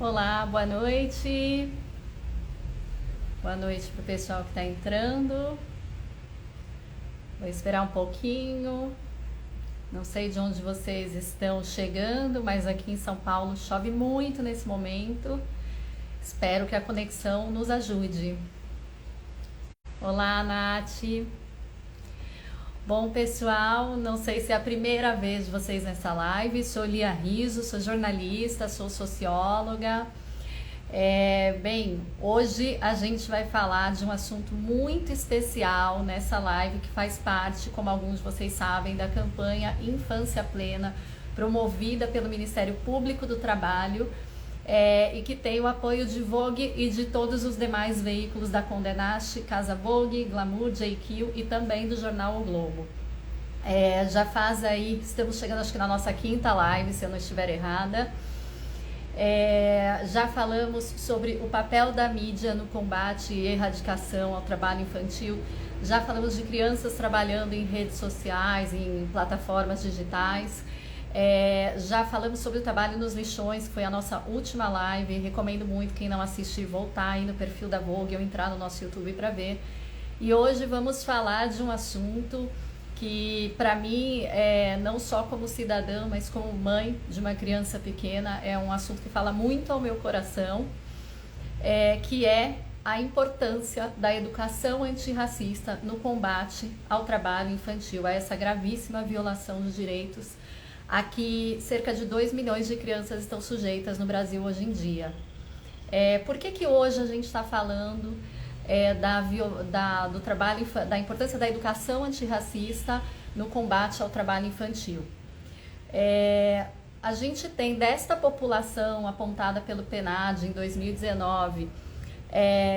Olá, boa noite. Boa noite para o pessoal que está entrando. Vou esperar um pouquinho. Não sei de onde vocês estão chegando, mas aqui em São Paulo chove muito nesse momento. Espero que a conexão nos ajude. Olá, Nath. Bom, pessoal, não sei se é a primeira vez de vocês nessa live. Sou Lia Riso, sou jornalista, sou socióloga. Bem, hoje a gente vai falar de um assunto muito especial nessa live que faz parte, como alguns de vocês sabem, da campanha Infância Plena, promovida pelo Ministério Público do Trabalho e que tem o apoio de Vogue e de todos os demais veículos da Condé Nast, Casa Vogue, Glamour, JQ e também do jornal O Globo. Já faz aí, estamos chegando acho que na nossa quinta live, se eu não estiver errada. Já falamos sobre o papel da mídia no combate e erradicação ao trabalho infantil. Já falamos de crianças trabalhando em redes sociais, em plataformas digitais. Já falamos sobre o trabalho nos lixões, que foi a nossa última live. Recomendo muito quem não assistir voltar aí no perfil da Vogue ou entrar no nosso YouTube para ver. E hoje vamos falar de um assunto que para mim, não só como cidadã, mas como mãe de uma criança pequena, é um assunto que fala muito ao meu coração, que é a importância da educação antirracista no combate ao trabalho infantil, a essa gravíssima violação dos direitos a que cerca de 2 milhões de crianças estão sujeitas no Brasil hoje em dia. Por que hoje a gente está falando do trabalho, da importância da educação antirracista no combate ao trabalho infantil? A gente tem desta população apontada pelo PNAD em 2019,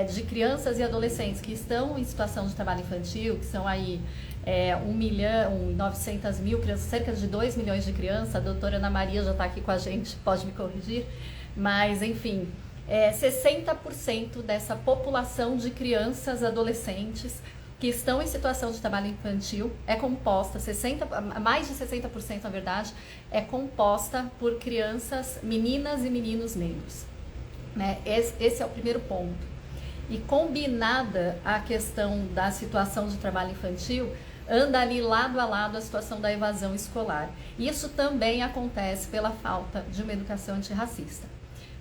de crianças e adolescentes que estão em situação de trabalho infantil, que são aí 1.900.000 crianças, cerca de 2 milhões de crianças. A doutora Ana Maria já está aqui com a gente, pode me corrigir, mas enfim, 60% dessa população de crianças e adolescentes que estão em situação de trabalho infantil é composta, mais de 60% na verdade, é composta por crianças, meninas e meninos negros, né? Esse é o primeiro ponto. E combinada a questão da situação de trabalho infantil, anda ali lado a lado a situação da evasão escolar. Isso também acontece pela falta de uma educação antirracista.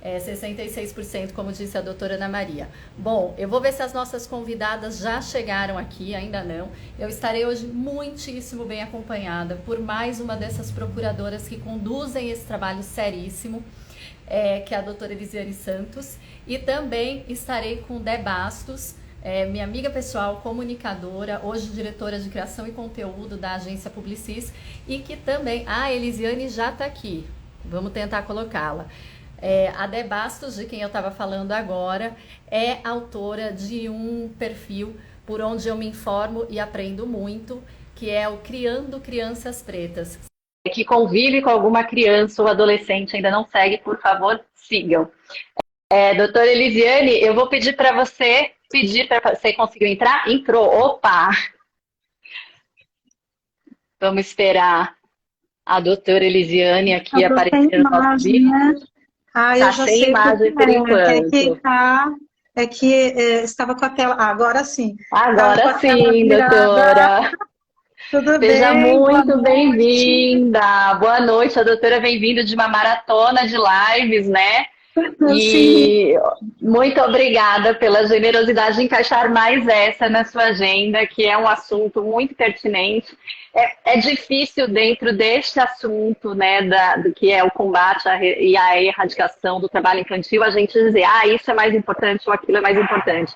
66%, como disse a doutora Ana Maria. Bom, eu vou ver se as nossas convidadas já chegaram aqui, ainda não. Eu estarei hoje muitíssimo bem acompanhada por mais uma dessas procuradoras que conduzem esse trabalho seríssimo, que é a doutora Elisiane Santos, e também estarei com Dé Bastos, minha amiga pessoal, comunicadora, hoje diretora de criação e conteúdo da agência Publicis, e que também, a Elisiane já está aqui, vamos tentar colocá-la. A Dé Bastos, de quem eu estava falando agora, é autora de um perfil por onde eu me informo e aprendo muito, que é o Criando Crianças Pretas. Que convive com alguma criança ou adolescente, ainda não segue, por favor, sigam. Doutora Elisiane, eu vou pedir para você, você conseguiu entrar? Entrou, opa! Vamos esperar a doutora Elisiane aqui aparecer no nosso vídeo. Né? Eu já sem sei imagem por enquanto. Estava com a tela. Agora sim. Agora sim, doutora. Tudo Seja bem? muito bem-vinda. Boa noite, a doutora vem vindo de uma maratona de lives, né? E muito obrigada pela generosidade de encaixar mais essa na sua agenda, que é um assunto muito pertinente. É difícil dentro deste assunto, né, do que é o combate e a erradicação do trabalho infantil, a gente dizer, isso é mais importante ou aquilo é mais importante.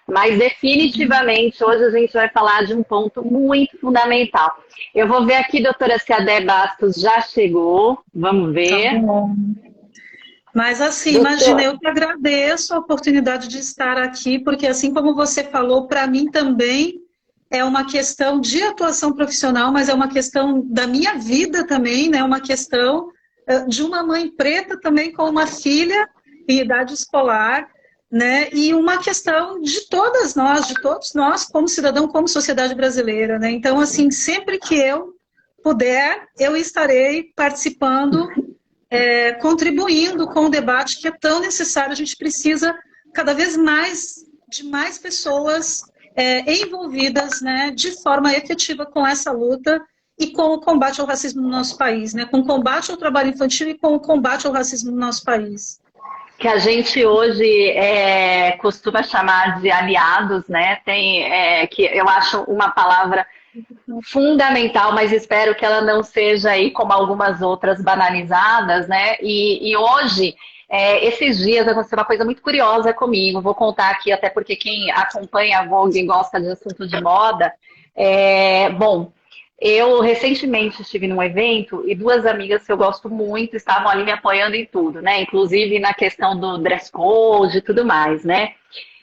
Mas definitivamente hoje a gente vai falar de um ponto muito fundamental. Eu vou ver aqui, doutora, se a Dé Bastos já chegou. Vamos ver. Tá bom. Mas assim, imagina, eu que agradeço a oportunidade de estar aqui, porque assim como você falou, para mim também é uma questão de atuação profissional, mas é uma questão da minha vida também, né? Uma questão de uma mãe preta também com uma filha em idade escolar, né? E uma questão de todos nós, como cidadão, como sociedade brasileira, né? Então, assim, sempre que eu puder, eu estarei participando contribuindo com o debate que é tão necessário. A gente precisa cada vez mais de mais pessoas envolvidas, né, de forma efetiva com essa luta e com o combate ao racismo no nosso país, né, com o combate ao trabalho infantil e com o combate ao racismo no nosso país. Que a gente hoje costuma chamar de aliados, né? Que eu acho uma palavra fundamental, mas espero que ela não seja aí como algumas outras banalizadas, né? E hoje, esses dias aconteceu uma coisa muito curiosa comigo, vou contar aqui até porque quem acompanha a Vogue e gosta de assunto de moda, bom, eu recentemente estive num evento e duas amigas que eu gosto muito estavam ali me apoiando em tudo, né? Inclusive na questão do dress code e tudo mais, né?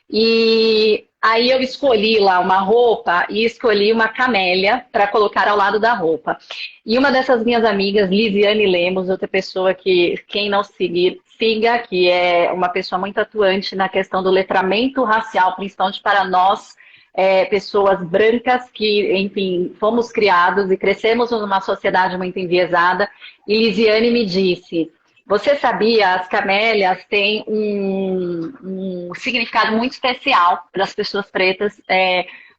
E aí eu escolhi lá uma roupa e escolhi uma camélia para colocar ao lado da roupa. E uma dessas minhas amigas, Lisiane Lemos, outra pessoa que quem não seguir, siga, que é uma pessoa muito atuante na questão do letramento racial, principalmente para nós, pessoas brancas que, enfim, fomos criados e crescemos numa sociedade muito enviesada. E Lisiane me disse: você sabia, as camélias têm um significado muito especial para as pessoas pretas,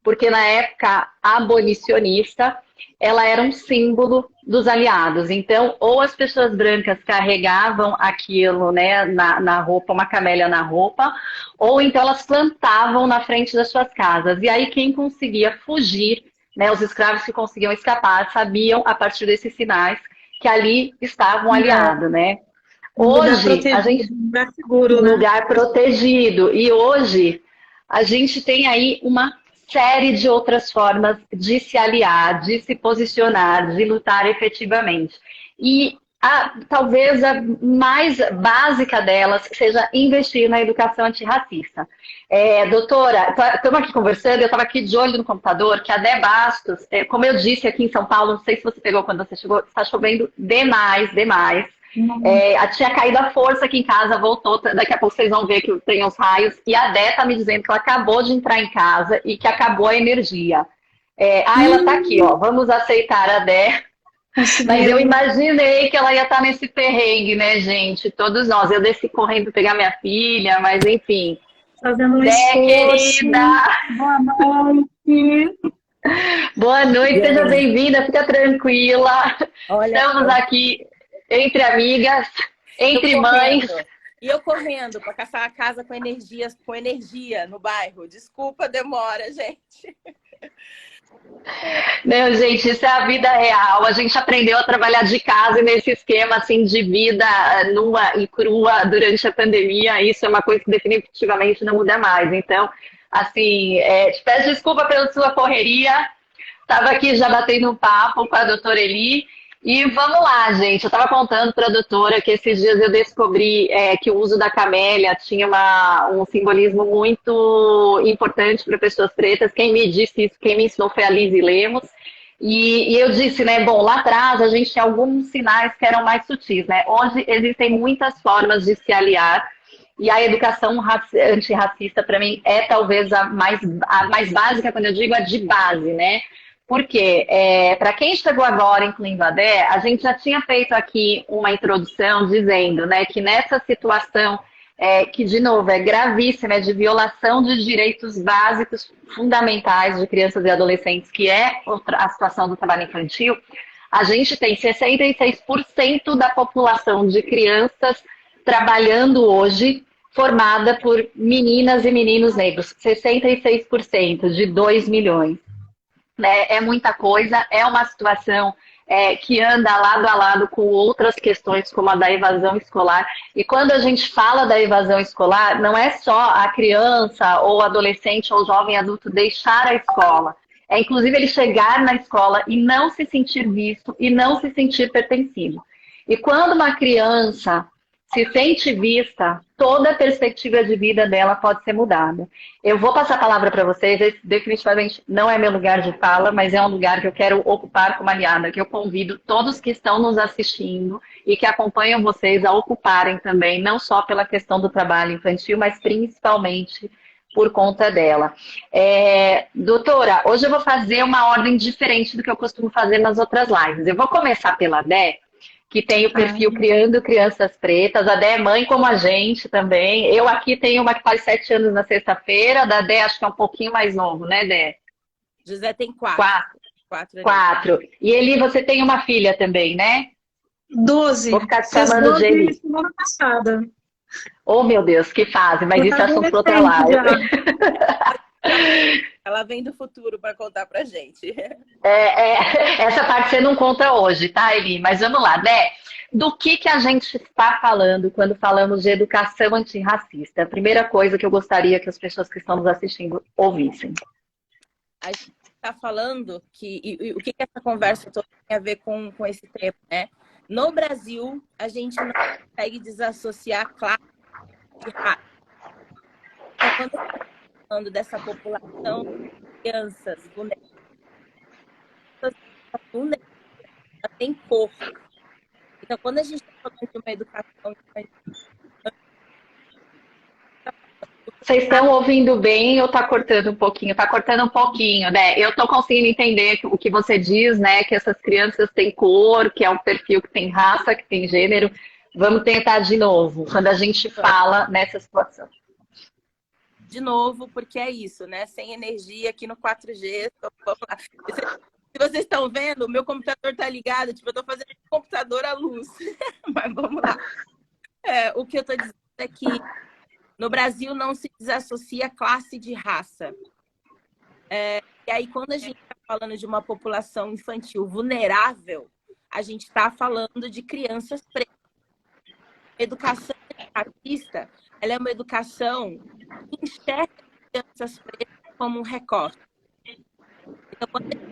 porque na época abolicionista, ela era um símbolo dos aliados. Então, ou as pessoas brancas carregavam aquilo, né, na roupa, uma camélia na roupa, ou então elas plantavam na frente das suas casas. E aí quem conseguia fugir, né, os escravos que conseguiam escapar, sabiam, a partir desses sinais, que ali estava um aliado, né? Hoje, a gente lugar seguro, um né? lugar protegido. E hoje a gente tem aí uma série de outras formas de se aliar, de se posicionar, de lutar efetivamente. E talvez a mais básica delas seja investir na educação antirracista. Doutora, estamos aqui conversando, eu estava aqui de olho no computador, que a Dé Bastos, como eu disse aqui em São Paulo, não sei se você pegou quando você chegou, está chovendo demais, demais. Tinha caído a força aqui em casa, voltou. Daqui a pouco vocês vão ver que tem os raios. E a Dé tá me dizendo que ela acabou de entrar em casa e que acabou a energia. Ela tá aqui, ó. Vamos aceitar a Dé. Mas eu imaginei que ela ia estar nesse perrengue, né, gente? Todos nós. Eu desci correndo pegar minha filha, mas enfim. Fazendo um Dé, esforço. querida! Boa noite! Boa noite, seja bem-vinda, fica tranquila. Olha, estamos aqui entre amigas, entre mães. E eu correndo para caçar a casa com energia no bairro. Desculpa a demora, gente. Não, gente, isso é a vida real. A gente aprendeu a trabalhar de casa e nesse esquema assim de vida nua e crua durante a pandemia. Isso é uma coisa que definitivamente não muda mais. Então, assim, te peço desculpa pela sua correria. Estava aqui já batendo um papo com a doutora Eli. E vamos lá, gente. Eu estava contando para a doutora que esses dias eu descobri que o uso da camélia tinha um simbolismo muito importante para pessoas pretas. Quem me disse isso, quem me ensinou foi a Lise Lemos. E eu disse, né, bom, lá atrás a gente tinha alguns sinais que eram mais sutis, né? Hoje existem muitas formas de se aliar. E a educação antirracista, para mim, é talvez a mais básica, quando eu digo a de base, né? Porque, para quem chegou agora, incluindo a Dé, a gente já tinha feito aqui uma introdução dizendo, né, que nessa situação, que de novo é gravíssima, é de violação de direitos básicos fundamentais de crianças e adolescentes, que é a situação do trabalho infantil, a gente tem 66% da população de crianças trabalhando hoje formada por meninas e meninos negros, 66% de 2 milhões. É muita coisa, é uma situação que anda lado a lado com outras questões, como a da evasão escolar. E quando a gente fala da evasão escolar, não é só a criança, ou adolescente, ou jovem adulto deixar a escola. É inclusive ele chegar na escola e não se sentir visto e não se sentir pertencido. E quando uma criança se sente vista, toda a perspectiva de vida dela pode ser mudada. Eu vou passar a palavra para vocês, esse definitivamente não é meu lugar de fala, mas é um lugar que eu quero ocupar como aliada, que eu convido todos que estão nos assistindo e que acompanham vocês a ocuparem também, não só pela questão do trabalho infantil, mas principalmente por conta dela. Doutora, hoje eu vou fazer uma ordem diferente do que eu costumo fazer nas outras lives. Eu vou começar pela Dé, que tem o perfil Criando Crianças Pretas. A Dé é mãe como a gente também. Eu aqui tenho uma que faz 7 anos na sexta-feira, da Dé acho que é um pouquinho mais novo, né, Dé? José tem 4. 4. 4. E Eli, você tem uma filha também, né? 12. Vou ficar te Fez chamando de 12 Eli. semana passada. Oh, meu Deus, que fase, mas Já isso é tá assunto para outra adolescente live. Ela vem do futuro para contar pra gente. Essa parte você não conta hoje, tá, Eli? Mas vamos lá, né? Do que a gente está falando quando falamos de educação antirracista? A primeira coisa que eu gostaria que as pessoas que estão nos assistindo ouvissem. A gente está falando o que essa conversa toda tem a ver com esse tema, né? No Brasil, a gente não consegue desassociar classe de raça. Então, quando estamos falando dessa população de crianças vulneráveis, ela tem cor. Então, quando a gente está falando de uma educação... Vocês estão ouvindo bem ou tá cortando um pouquinho? Tá cortando um pouquinho, né? Eu tô conseguindo entender o que você diz, né? Que essas crianças têm cor, que é um perfil que tem raça, que tem gênero. Vamos tentar de novo, quando a gente fala nessa situação. De novo, porque é isso, né? Sem energia aqui no 4G. Vamos lá. Se vocês estão vendo, o meu computador tá ligado, tipo, eu tô fazendo o computador à luz. Mas vamos lá. O que eu tô dizendo é que no Brasil não se desassocia classe de raça. E aí, quando a gente está falando de uma população infantil vulnerável, a gente está falando de crianças pretas. A educação racista, ela é uma educação que enxerga crianças pretas como um recorte. Então, quando a gente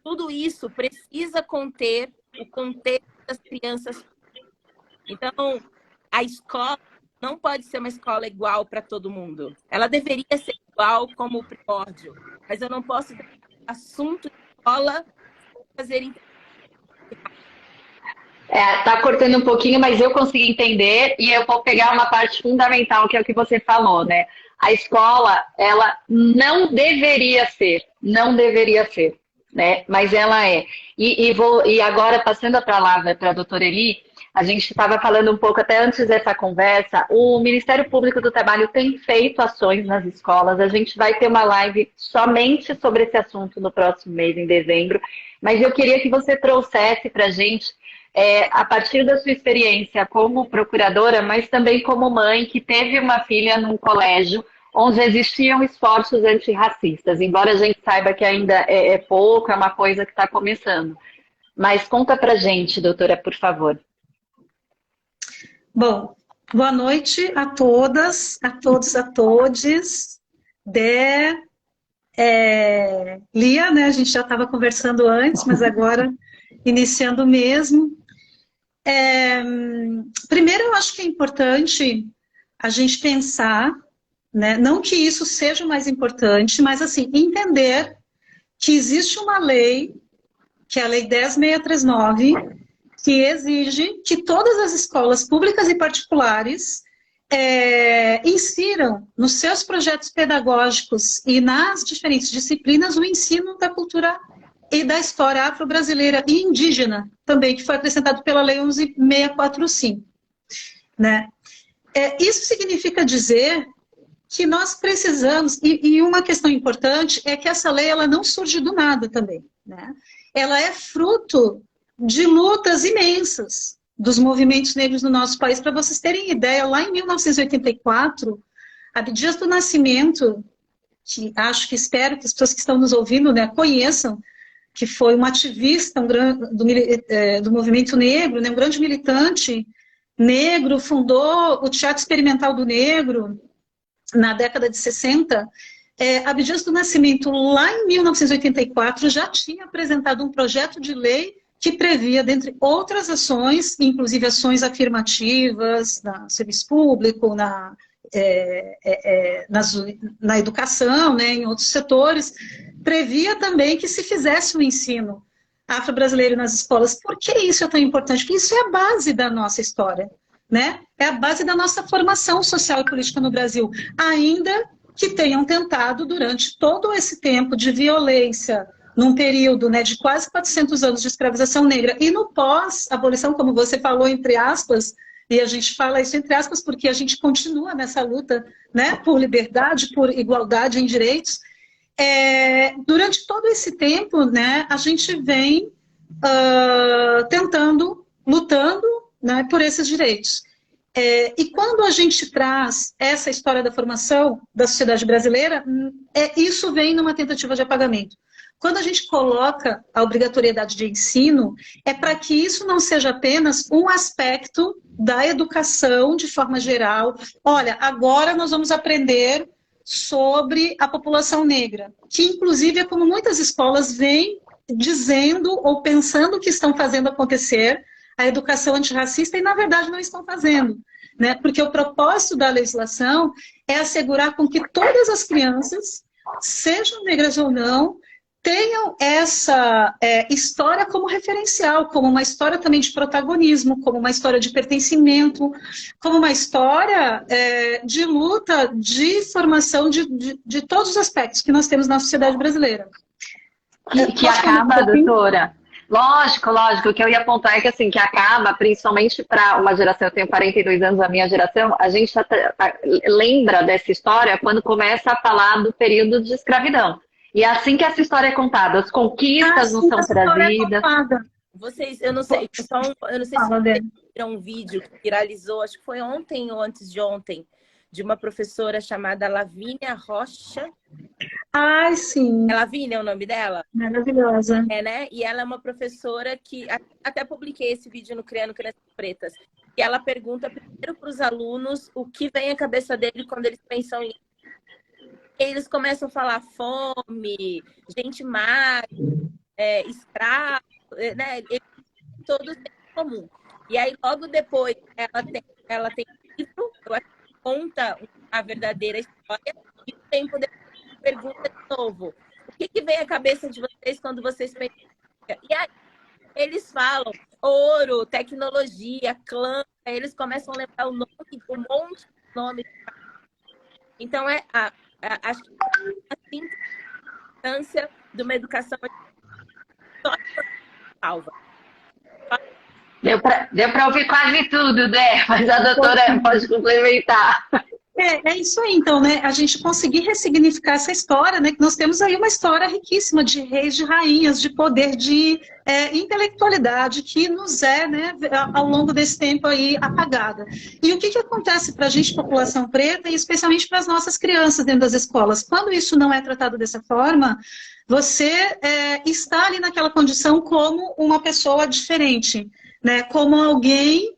tudo isso precisa conter o contexto das crianças. Então, a escola não pode ser uma escola igual para todo mundo. Ela deveria ser igual como o primórdio, mas eu não posso ter assunto de escola fazer. Tá cortando um pouquinho, mas eu consegui entender e eu vou pegar uma parte fundamental, que é o que você falou, né? A escola, ela não deveria ser, né? Mas ela é. E agora, passando a palavra para a doutora Eli, a gente estava falando um pouco, até antes dessa conversa, o Ministério Público do Trabalho tem feito ações nas escolas, a gente vai ter uma live somente sobre esse assunto no próximo mês, em dezembro, mas eu queria que você trouxesse para a gente, a partir da sua experiência como procuradora, mas também como mãe que teve uma filha num colégio onde existiam esforços antirracistas, embora a gente saiba que ainda é pouco, é uma coisa que está começando. Mas conta pra gente, doutora, por favor. Bom, boa noite a todas, a todos, a todes. Lia, né? A gente já estava conversando antes, mas agora iniciando mesmo. Primeiro, eu acho que é importante a gente pensar, né? Não que isso seja o mais importante, mas assim, entender que existe uma lei, que é a Lei 10.639, que exige que todas as escolas públicas e particulares insiram nos seus projetos pedagógicos e nas diferentes disciplinas o ensino da cultura e da história afro-brasileira e indígena também, que foi acrescentado pela Lei 11.645. Né? Isso significa dizer que nós precisamos, e uma questão importante é que essa lei ela não surge do nada também. Né? Ela é fruto de lutas imensas dos movimentos negros no nosso país. Para vocês terem ideia, lá em 1984, Abdias do Nascimento, que espero que as pessoas que estão nos ouvindo, né, conheçam, que foi um ativista do movimento negro, né, um grande militante negro, fundou o Teatro Experimental do Negro na década de 60. Abdias do Nascimento, lá em 1984, já tinha apresentado um projeto de lei que previa, dentre outras ações, inclusive ações afirmativas no serviço público, na educação, né, em outros setores, previa também que se fizesse o ensino afro-brasileiro nas escolas. Por que isso é tão importante? Porque isso é a base da nossa história, né? É a base da nossa formação social e política no Brasil, ainda que tenham tentado, durante todo esse tempo de violência num período, né, de quase 400 anos de escravização negra. E no pós-abolição, como você falou, entre aspas, e a gente fala isso entre aspas porque a gente continua nessa luta, né, por liberdade, por igualdade em direitos. Durante todo esse tempo, né, a gente vem tentando, lutando, né, por esses direitos. E quando a gente traz essa história da formação da sociedade brasileira, isso vem numa tentativa de apagamento. Quando a gente coloca a obrigatoriedade de ensino, é para que isso não seja apenas um aspecto da educação de forma geral. Olha, agora nós vamos aprender sobre a população negra, que inclusive é como muitas escolas vêm dizendo ou pensando que estão fazendo acontecer a educação antirracista e na verdade não estão fazendo, né? Porque o propósito da legislação é assegurar com que todas as crianças, sejam negras ou não, tenham essa história como referencial, como uma história também de protagonismo, como uma história de pertencimento, como uma história de luta, de formação de todos os aspectos que nós temos na sociedade brasileira. Que acaba, doutora. Lógico, o que eu ia apontar é que assim, que acaba, principalmente para uma geração, eu tenho 42 anos, a minha geração, a gente lembra dessa história quando começa a falar do período de escravidão. E é assim que essa história é contada, as conquistas não são trazidas. Vocês, eu não sei se vocês viram um vídeo que viralizou, acho que foi ontem ou antes de ontem, de uma professora chamada Lavínia Rocha. Ai, sim. É Lavínia é o nome dela? Maravilhosa. Né? E ela é uma professora que, até publiquei esse vídeo no Criando Crianças Pretas, e ela pergunta primeiro para os alunos o que vem à cabeça dele quando eles pensam em... Eles começam a falar fome, gente magra, escravo, né? Todos têm em comum. E aí, logo depois, ela tem um livro, eu acho que conta a verdadeira história, e o tempo depois pergunta de novo, o que vem à cabeça de vocês quando vocês pensam? E aí, eles falam ouro, tecnologia, clã, aí eles começam a lembrar um monte de nomes. Então, acho que a importância de uma educação salva. Deu para ouvir quase tudo, né? Mas a doutora pode complementar. É isso aí, então, né? A gente conseguir ressignificar essa história, né? Que nós temos aí uma história riquíssima de reis, de rainhas, de poder, de intelectualidade que nos né, ao longo desse tempo aí apagada. E o que acontece para a gente, população preta, e especialmente para as nossas crianças dentro das escolas? Quando isso não é tratado dessa forma, você está ali naquela condição como uma pessoa diferente, né? Como alguém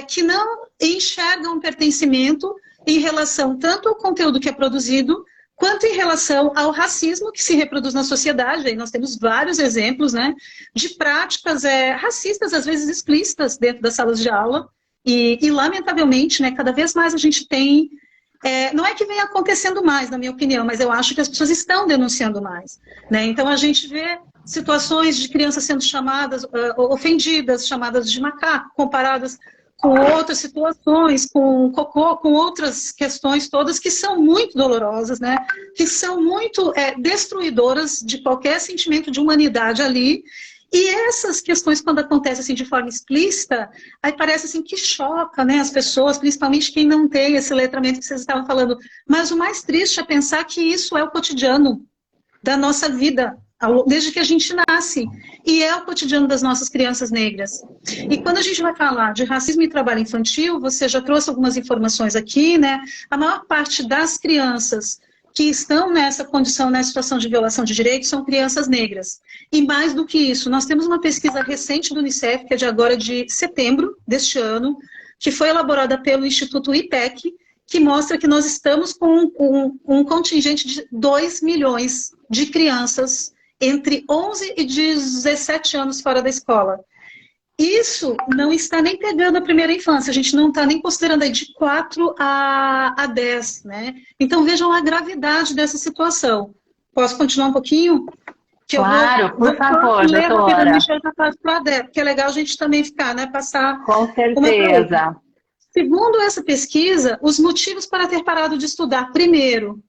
que não enxerga um pertencimento em relação tanto ao conteúdo que é produzido, quanto em relação ao racismo que se reproduz na sociedade. Aí nós temos vários exemplos, né, de práticas racistas, às vezes explícitas, dentro das salas de aula. E lamentavelmente, né, cada vez mais a gente tem... não é que venha acontecendo mais, na minha opinião, mas eu acho que as pessoas estão denunciando mais, né? Então a gente vê situações de crianças sendo chamadas, ofendidas, chamadas de macaco, comparadas com outras situações, com cocô, com outras questões todas que são muito dolorosas, né? Que são muito destruidoras de qualquer sentimento de humanidade ali. E essas questões, quando acontecem assim, de forma explícita, aí parece assim, que choca, né, as pessoas, principalmente quem não tem esse letramento que vocês estavam falando. Mas o mais triste é pensar que isso é o cotidiano da nossa vida, desde que a gente nasce, e é o cotidiano das nossas crianças negras. E quando a gente vai falar de racismo e trabalho infantil, você já trouxe algumas informações aqui, né? A maior parte das crianças que estão nessa condição, nessa situação de violação de direitos, são crianças negras. E mais do que isso, nós temos uma pesquisa recente do Unicef, que é de agora de setembro deste ano, que foi elaborada pelo Instituto IPEC, que mostra que nós estamos com um contingente de 2 milhões de crianças entre 11 e 17 anos fora da escola. Isso não está nem pegando a primeira infância, a gente não está nem considerando aí de 4 a 10, né? Então vejam a gravidade dessa situação. Posso continuar um pouquinho? Claro, por favor, doutora. Porque é legal a gente também ficar, né? Passar. Com certeza. Segundo essa pesquisa, os motivos para ter parado de estudar, primeiro,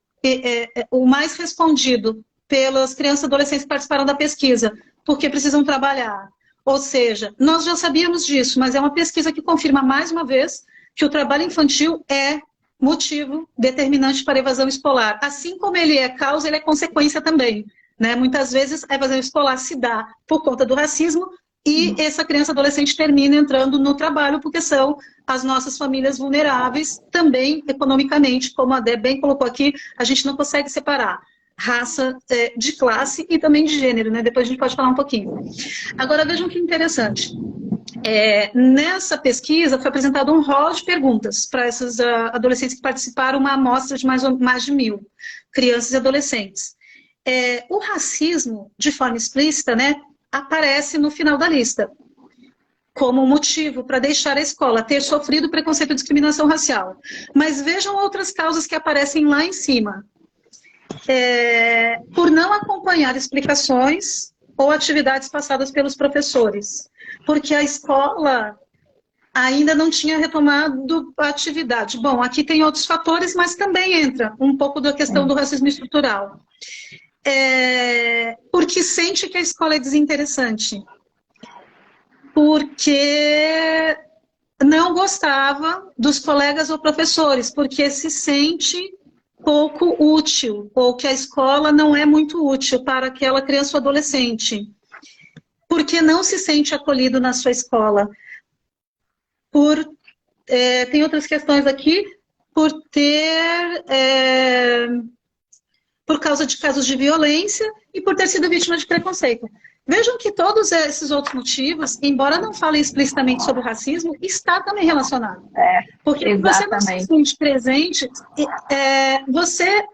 o mais respondido pelas crianças e adolescentes que participaram da pesquisa, porque precisam trabalhar. Ou seja, nós já sabíamos disso, mas é uma pesquisa que confirma mais uma vez que o trabalho infantil é motivo determinante para a evasão escolar. Assim como ele é causa, ele é consequência também, né? Muitas vezes a evasão escolar se dá por conta do racismo e essa criança e adolescente termina entrando no trabalho porque são as nossas famílias vulneráveis, também economicamente, como a Dé bem colocou aqui, a gente não consegue separar raça, de classe e também de gênero, né? Depois a gente pode falar um pouquinho. Agora vejam que interessante. Nessa pesquisa foi apresentado um rol de perguntas para esses adolescentes que participaram, uma amostra de mais de 1.000 crianças e adolescentes. O racismo, de forma explícita, né, aparece no final da lista, como motivo para deixar a escola ter sofrido preconceito e discriminação racial. Mas vejam outras causas que aparecem lá em cima. Por não acompanhar explicações ou atividades passadas pelos professores, porque a escola ainda não tinha retomado a atividade. Bom, aqui tem outros fatores, mas também entra um pouco da questão do racismo estrutural. Porque sente que a escola é desinteressante, porque não gostava dos colegas ou professores, porque se sente pouco útil, ou que a escola não é muito útil para aquela criança ou adolescente, porque não se sente acolhido na sua escola. Tem outras questões aqui, por causa de casos de violência e por ter sido vítima de preconceito. Vejam que todos esses outros motivos, embora não falem explicitamente sobre o racismo, está também relacionado. Porque você não se sente presente, você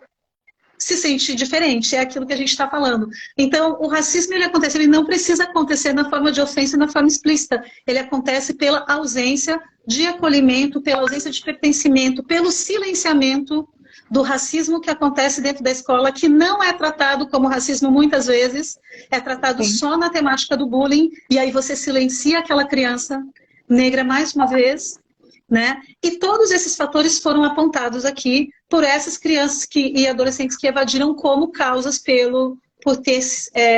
se sente diferente, é aquilo que a gente está falando. Então, o racismo, ele não precisa acontecer na forma de ofensa e na forma explícita. Ele acontece pela ausência de acolhimento, pela ausência de pertencimento, pelo silenciamento do racismo que acontece dentro da escola, que não é tratado como racismo muitas vezes, é tratado só na temática do bullying, e aí você silencia aquela criança negra mais uma vez, né? E todos esses fatores foram apontados aqui por essas crianças e adolescentes que evadiram como causas por ter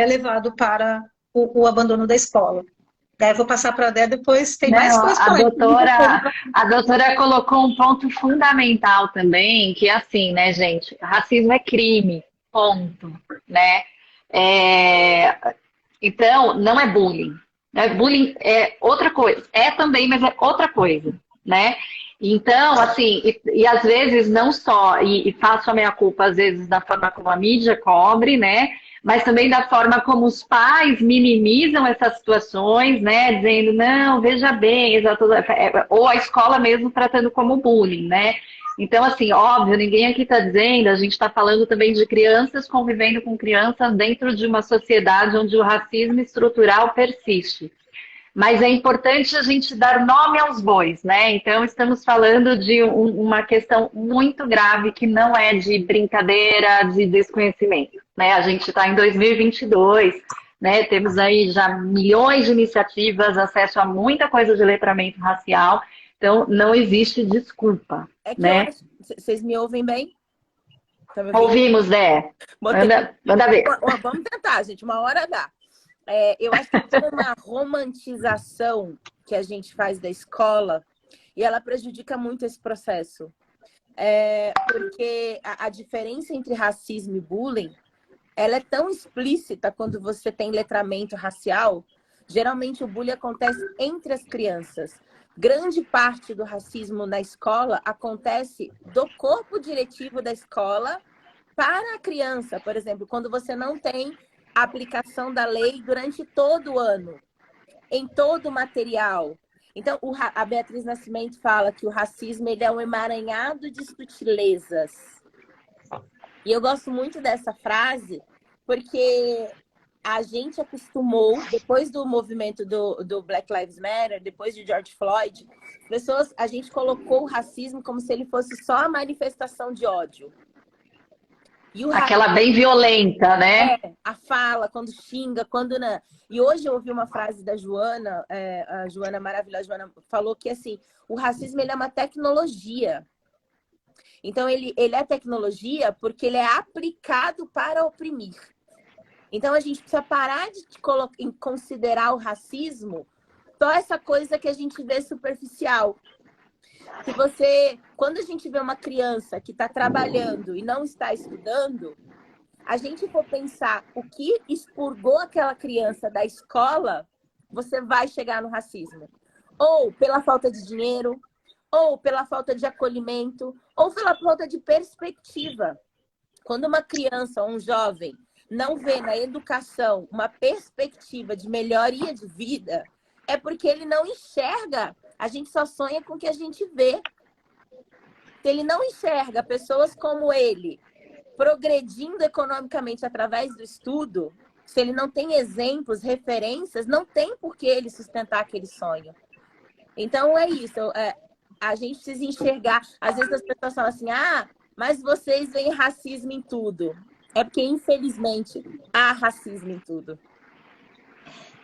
levado para o abandono da escola. Eu vou passar para a Dé, depois tem mais coisas para a doutora colocou um ponto fundamental também, que é assim, né, gente? Racismo é crime, ponto, né? Então, não é bullying. Né? Bullying é outra coisa. É também, mas é outra coisa, né? Então, assim, e às vezes não só, e faço a minha culpa, às vezes, da forma como a mídia cobre, né? Mas também da forma como os pais minimizam essas situações, né? Dizendo, não, veja bem, ou a escola mesmo tratando como bullying, né? Então, assim, óbvio, ninguém aqui está dizendo, a gente está falando também de crianças convivendo com crianças dentro de uma sociedade onde o racismo estrutural persiste. Mas é importante a gente dar nome aos bois, né? Então, estamos falando de uma questão muito grave que não é de brincadeira, de desconhecimento, né? A gente está em 2022, né? Temos aí já milhões de iniciativas, acesso a muita coisa de letramento racial, então não existe desculpa, né? Vocês me ouvem bem? Tá me ouvimos, Dé. Manda ver. Vamos tentar, gente, uma hora dá. Eu acho que tem uma romantização que a gente faz da escola e ela prejudica muito esse processo. Porque a diferença entre racismo e bullying, ela é tão explícita quando você tem letramento racial. Geralmente o bullying acontece entre as crianças. Grande parte do racismo na escola acontece do corpo diretivo da escola para a criança. Por exemplo, quando você não tem a aplicação da lei durante todo o ano, em todo o material. Então, a Beatriz Nascimento fala que o racismo ele é um emaranhado de sutilezas. E eu gosto muito dessa frase, porque a gente acostumou, depois do movimento do Black Lives Matter, depois de George Floyd, a gente colocou o racismo como se ele fosse só a manifestação de ódio. Aquela bem violenta, né? A fala, quando xinga, quando não. E hoje eu ouvi uma frase da Joana, a Joana maravilhosa, Joana falou que assim, o racismo ele é uma tecnologia. Então ele é tecnologia porque ele é aplicado para oprimir. Então a gente precisa parar de considerar o racismo só essa coisa que a gente vê superficial. Quando a gente vê uma criança que está trabalhando e não está estudando, a gente for pensar o que expurgou aquela criança da escola, você vai chegar no racismo. Ou pela falta de dinheiro, ou pela falta de acolhimento, ou pela falta de perspectiva. Quando uma criança ou um jovem não vê na educação uma perspectiva de melhoria de vida, é porque ele não enxerga. A gente só sonha com o que a gente vê. Se ele não enxerga pessoas como ele progredindo economicamente através do estudo, se ele não tem exemplos, referências, não tem por que ele sustentar aquele sonho. Então é isso. A gente precisa enxergar. Às vezes as pessoas falam assim, mas vocês veem racismo em tudo. É porque, infelizmente, há racismo em tudo.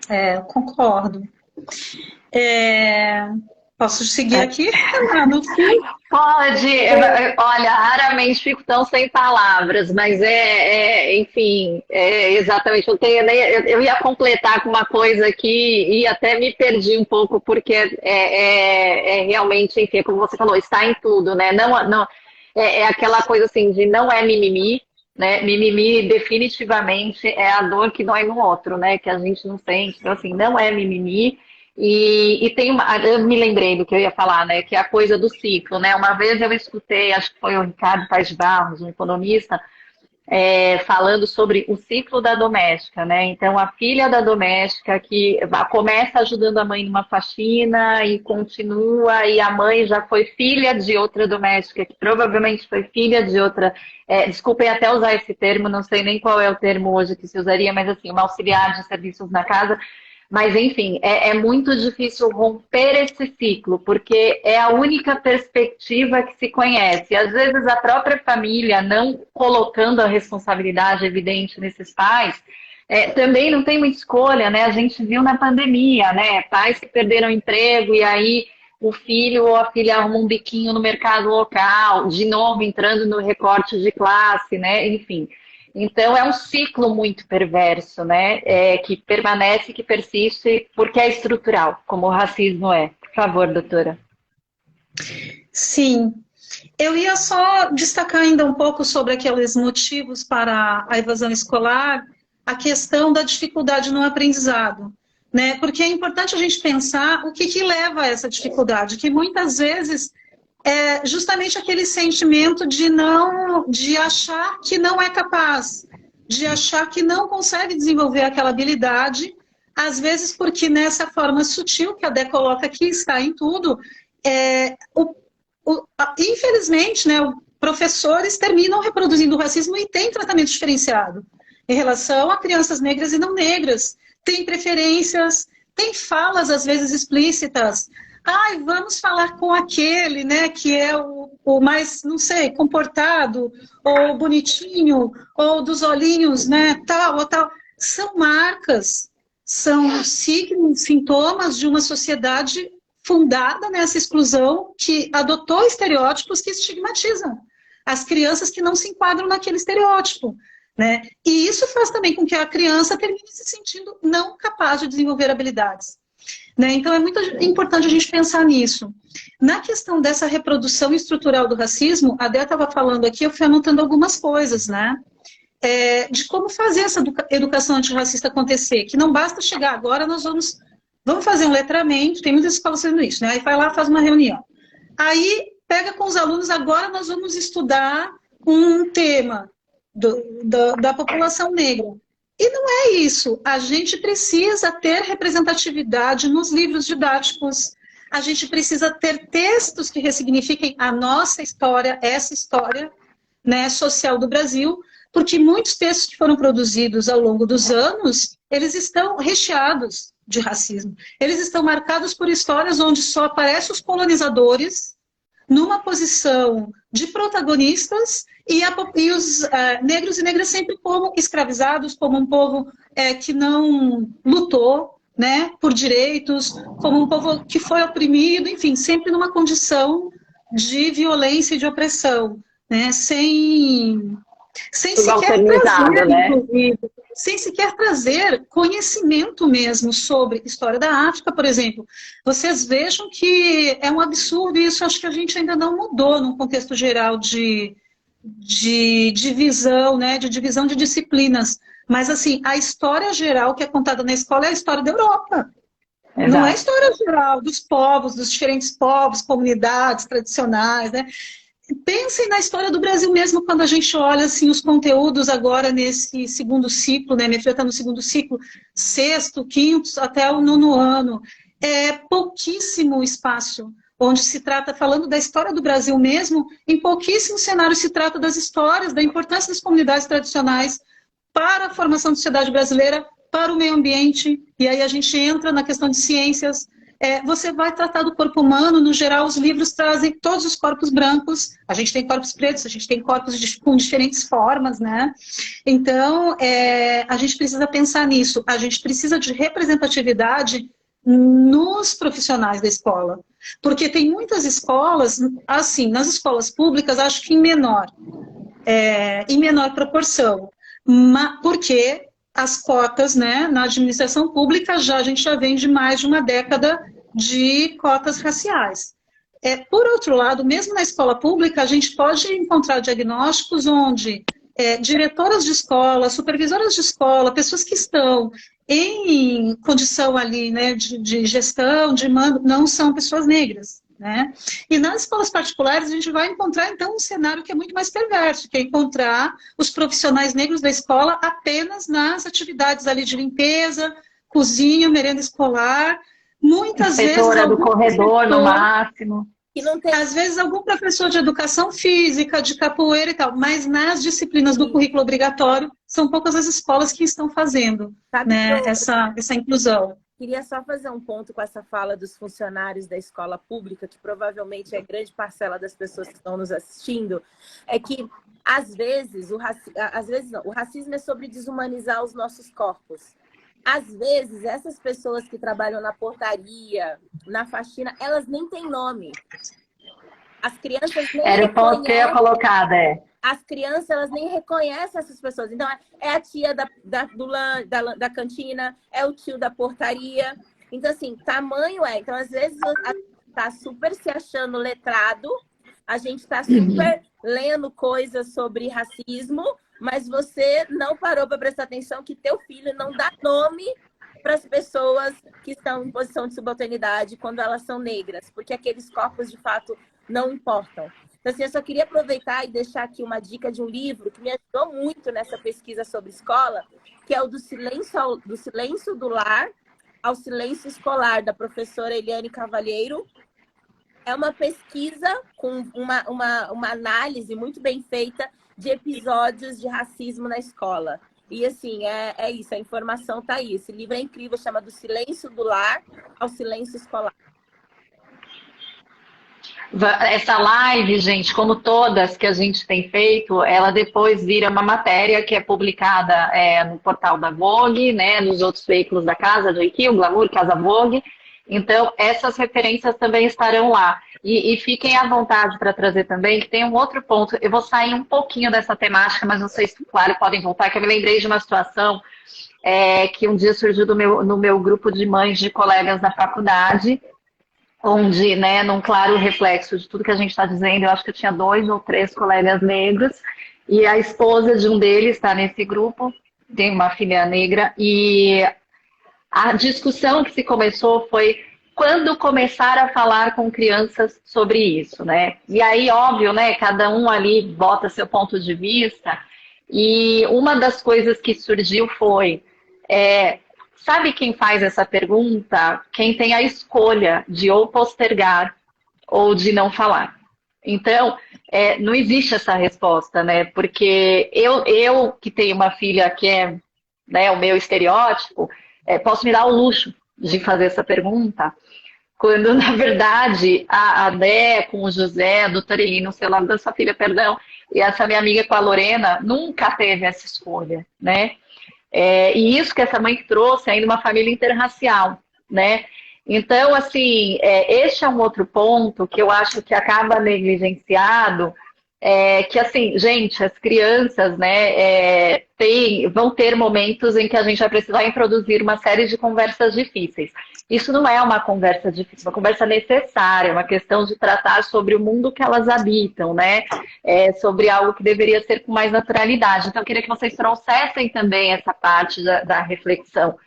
Eu concordo. Posso seguir aqui? No fim? Pode. Olha, raramente fico tão sem palavras, mas enfim, exatamente. Eu ia completar com uma coisa aqui e até me perdi um pouco, porque realmente, enfim, como você falou, está em tudo, né? Não, é aquela coisa assim de não é mimimi, né? Mimimi definitivamente é a dor que dói no outro, né? Que a gente não sente. Então, assim, não é mimimi. E tem eu me lembrei do que eu ia falar, né? Que é a coisa do ciclo, né? Uma vez eu escutei, acho que foi o Ricardo Paes de Barros, um economista, falando sobre o ciclo da doméstica, né? Então, a filha da doméstica que começa ajudando a mãe numa faxina e continua, e a mãe já foi filha de outra doméstica, que provavelmente foi filha de outra, desculpem até usar esse termo, não sei nem qual é o termo hoje que se usaria, mas assim, uma auxiliar de serviços na casa. Mas, enfim, é muito difícil romper esse ciclo, porque é a única perspectiva que se conhece. E, às vezes, a própria família, não colocando a responsabilidade evidente nesses pais, também não tem muita escolha, né? A gente viu na pandemia, né? Pais que perderam emprego e aí o filho ou a filha arruma um biquinho no mercado local, de novo entrando no recorte de classe, né? Enfim. Então, é um ciclo muito perverso, né? Que permanece, que persiste, porque é estrutural, como o racismo é. Por favor, doutora. Sim. Eu ia só destacar ainda um pouco sobre aqueles motivos para a evasão escolar, a questão da dificuldade no aprendizado, né? Porque é importante a gente pensar o que leva a essa dificuldade, que muitas vezes é justamente aquele sentimento de achar que não é capaz, de achar que não consegue desenvolver aquela habilidade, às vezes porque nessa forma sutil que a Dé coloca aqui, está em tudo, infelizmente, né, professores terminam reproduzindo o racismo e têm tratamento diferenciado em relação a crianças negras e não negras, tem preferências, tem falas às vezes explícitas. Vamos falar com aquele, né, que é o mais, não sei, comportado, ou bonitinho, ou dos olhinhos, né, tal ou tal. São marcas, são signos, sintomas de uma sociedade fundada nessa exclusão que adotou estereótipos que estigmatizam as crianças que não se enquadram naquele estereótipo, né? E isso faz também com que a criança termine se sentindo não capaz de desenvolver habilidades. Né? Então, é muito importante a gente pensar nisso. Na questão dessa reprodução estrutural do racismo, a Dé estava falando aqui, eu fui anotando algumas coisas, né? De como fazer essa educação antirracista acontecer, que não basta chegar agora, nós vamos fazer um letramento, tem muitas escolas fazendo isso, né? Aí vai lá, faz uma reunião. Aí, pega com os alunos, agora nós vamos estudar um tema da população negra. E não é isso. A gente precisa ter representatividade nos livros didáticos. A gente precisa ter textos que ressignifiquem a nossa história, essa história, né, social do Brasil, porque muitos textos que foram produzidos ao longo dos anos, eles estão recheados de racismo. Eles estão marcados por histórias onde só aparecem os colonizadores numa posição de protagonistas e os negros e negras sempre como escravizados, como um povo que não lutou, né, por direitos, como um povo que foi oprimido, enfim, sempre numa condição de violência e de opressão, né, sem sequer prazer, né? inclusive. sem sequer trazer conhecimento mesmo sobre história da África, por exemplo. Vocês vejam que é um absurdo isso, acho que a gente ainda não mudou num contexto geral de divisão, né, de divisão de disciplinas. Mas, assim, a história geral que é contada na escola é a história da Europa. Exato. Não é a história geral dos povos, dos diferentes povos, comunidades tradicionais, né? Pensem na história do Brasil mesmo, quando a gente olha assim, os conteúdos agora nesse segundo ciclo, né? Minha filha está no segundo ciclo, sexto, quinto, até o nono ano. É pouquíssimo espaço onde se trata, falando da história do Brasil mesmo, em pouquíssimos cenários se trata das histórias, da importância das comunidades tradicionais para a formação da sociedade brasileira, para o meio ambiente, e aí a gente entra na questão de ciências. Você vai tratar do corpo humano, no geral, os livros trazem todos os corpos brancos, a gente tem corpos pretos, a gente tem corpos com diferentes formas, né? Então, a gente precisa pensar nisso, a gente precisa de representatividade nos profissionais da escola, porque tem muitas escolas, assim, nas escolas públicas, acho que em menor proporção, porque as cotas, né, na administração pública a gente já vem de mais de uma década de cotas raciais. Por outro lado, mesmo na escola pública, a gente pode encontrar diagnósticos onde diretoras de escola, supervisoras de escola, pessoas que estão em condição ali, né, de gestão, de mando, não são pessoas negras. Né? E nas escolas particulares a gente vai encontrar então um cenário que é muito mais perverso, que é encontrar os profissionais negros da escola apenas nas atividades ali de limpeza, cozinha, merenda escolar, muitas inspetora vezes... do corredor no máximo. E não tem... Às vezes algum professor de educação física, de capoeira e tal, mas nas disciplinas do currículo obrigatório, são poucas as escolas que estão fazendo, né, essa inclusão. Queria só fazer um ponto com essa fala dos funcionários da escola pública, que provavelmente é grande parcela das pessoas que estão nos assistindo, é que, às vezes, o racismo é sobre desumanizar os nossos corpos. Às vezes, essas pessoas que trabalham na portaria, na faxina, elas nem têm nome. As crianças nem Era o ponto que eu ia colocar, né? As crianças, elas nem reconhecem essas pessoas. Então, é a tia da cantina, é o tio da portaria. Então, assim, tamanho é. Então, às vezes, a gente tá super se achando letrado, a gente tá super lendo coisas sobre racismo, mas você não parou para prestar atenção que teu filho não dá nome para as pessoas que estão em posição de subalternidade quando elas são negras, porque aqueles corpos, de fato, não importam. Então, assim, eu só queria aproveitar e deixar aqui uma dica de um livro que me ajudou muito nessa pesquisa sobre escola, que é o do silêncio do lar ao silêncio escolar, da professora Eliane Cavalheiro. É uma pesquisa com uma análise muito bem feita de episódios de racismo na escola. E, assim, é isso, a informação está aí. Esse livro é incrível, chama Do Silêncio do Lar ao Silêncio Escolar. Essa live, gente, como todas que a gente tem feito, ela depois vira uma matéria que é publicada no portal da Vogue, né, nos outros veículos da casa, do IQ, o Glamour, Casa Vogue. Então, essas referências também estarão lá. E fiquem à vontade para trazer também, que tem um outro ponto. Eu vou sair um pouquinho dessa temática, mas vocês, claro, podem voltar, que eu me lembrei de uma situação que um dia surgiu no meu grupo de mães de colegas da faculdade, onde, né, num claro reflexo de tudo que a gente está dizendo, eu acho que eu tinha 2 ou 3 colegas negros, e a esposa de um deles está nesse grupo, tem uma filha negra, e a discussão que se começou foi quando começar a falar com crianças sobre isso, né? E aí, óbvio, né, cada um ali bota seu ponto de vista, e uma das coisas que surgiu foi... sabe quem faz essa pergunta? Quem tem a escolha de ou postergar ou de não falar. Então, não existe essa resposta, né? Porque eu que tenho uma filha que é, né, o meu estereótipo, posso me dar o luxo de fazer essa pergunta, quando, na verdade, a Dé com o José, a doutora Elina, o seu nome da sua filha, perdão, e essa minha amiga com a Lorena, nunca teve essa escolha, né? E isso que essa mãe trouxe ainda uma família interracial, né? Então, assim, este é um outro ponto que eu acho que acaba negligenciado que assim, gente, as crianças, né, vão ter momentos em que a gente vai precisar introduzir uma série de conversas difíceis. Isso não é uma conversa difícil, uma conversa necessária, uma questão de tratar sobre o mundo que elas habitam, né? Sobre algo que deveria ser com mais naturalidade. Então, eu queria que vocês trouxessem também essa parte da reflexão.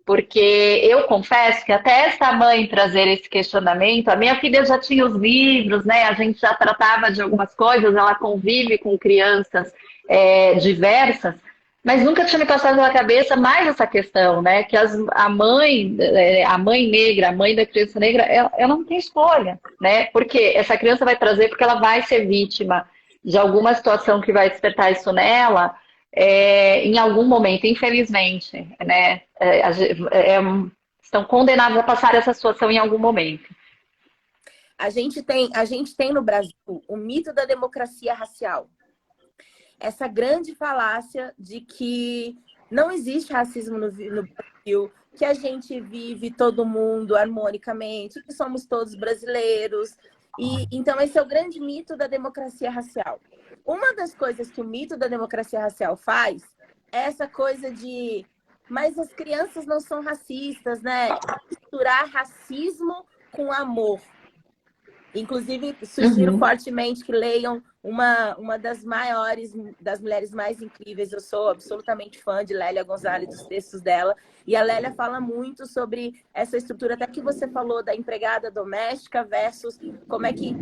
Porque eu confesso que até essa mãe trazer esse questionamento, a minha filha já tinha os livros, né? A gente já tratava de algumas coisas, ela convive com crianças diversas, mas nunca tinha me passado pela cabeça mais essa questão, né? Que a mãe negra, a mãe da criança negra, ela não tem escolha, né? Porque essa criança vai trazer, porque ela vai ser vítima de alguma situação que vai despertar isso nela. Em algum momento, infelizmente, né, estão condenados a passar essa situação em algum momento. A gente tem no Brasil o mito da democracia racial. Essa grande falácia de que não existe racismo no Brasil, que a gente vive todo mundo harmonicamente, que somos todos brasileiros. E então esse é o grande mito da democracia racial. Uma das coisas que o mito da democracia racial faz é essa coisa de mas as crianças não são racistas, né? Misturar racismo com amor. Inclusive, sugiro fortemente que leiam uma das mulheres mais incríveis. Eu sou absolutamente fã de Lélia Gonzalez, dos textos dela. E a Lélia fala muito sobre essa estrutura, até que você falou da empregada doméstica versus como é que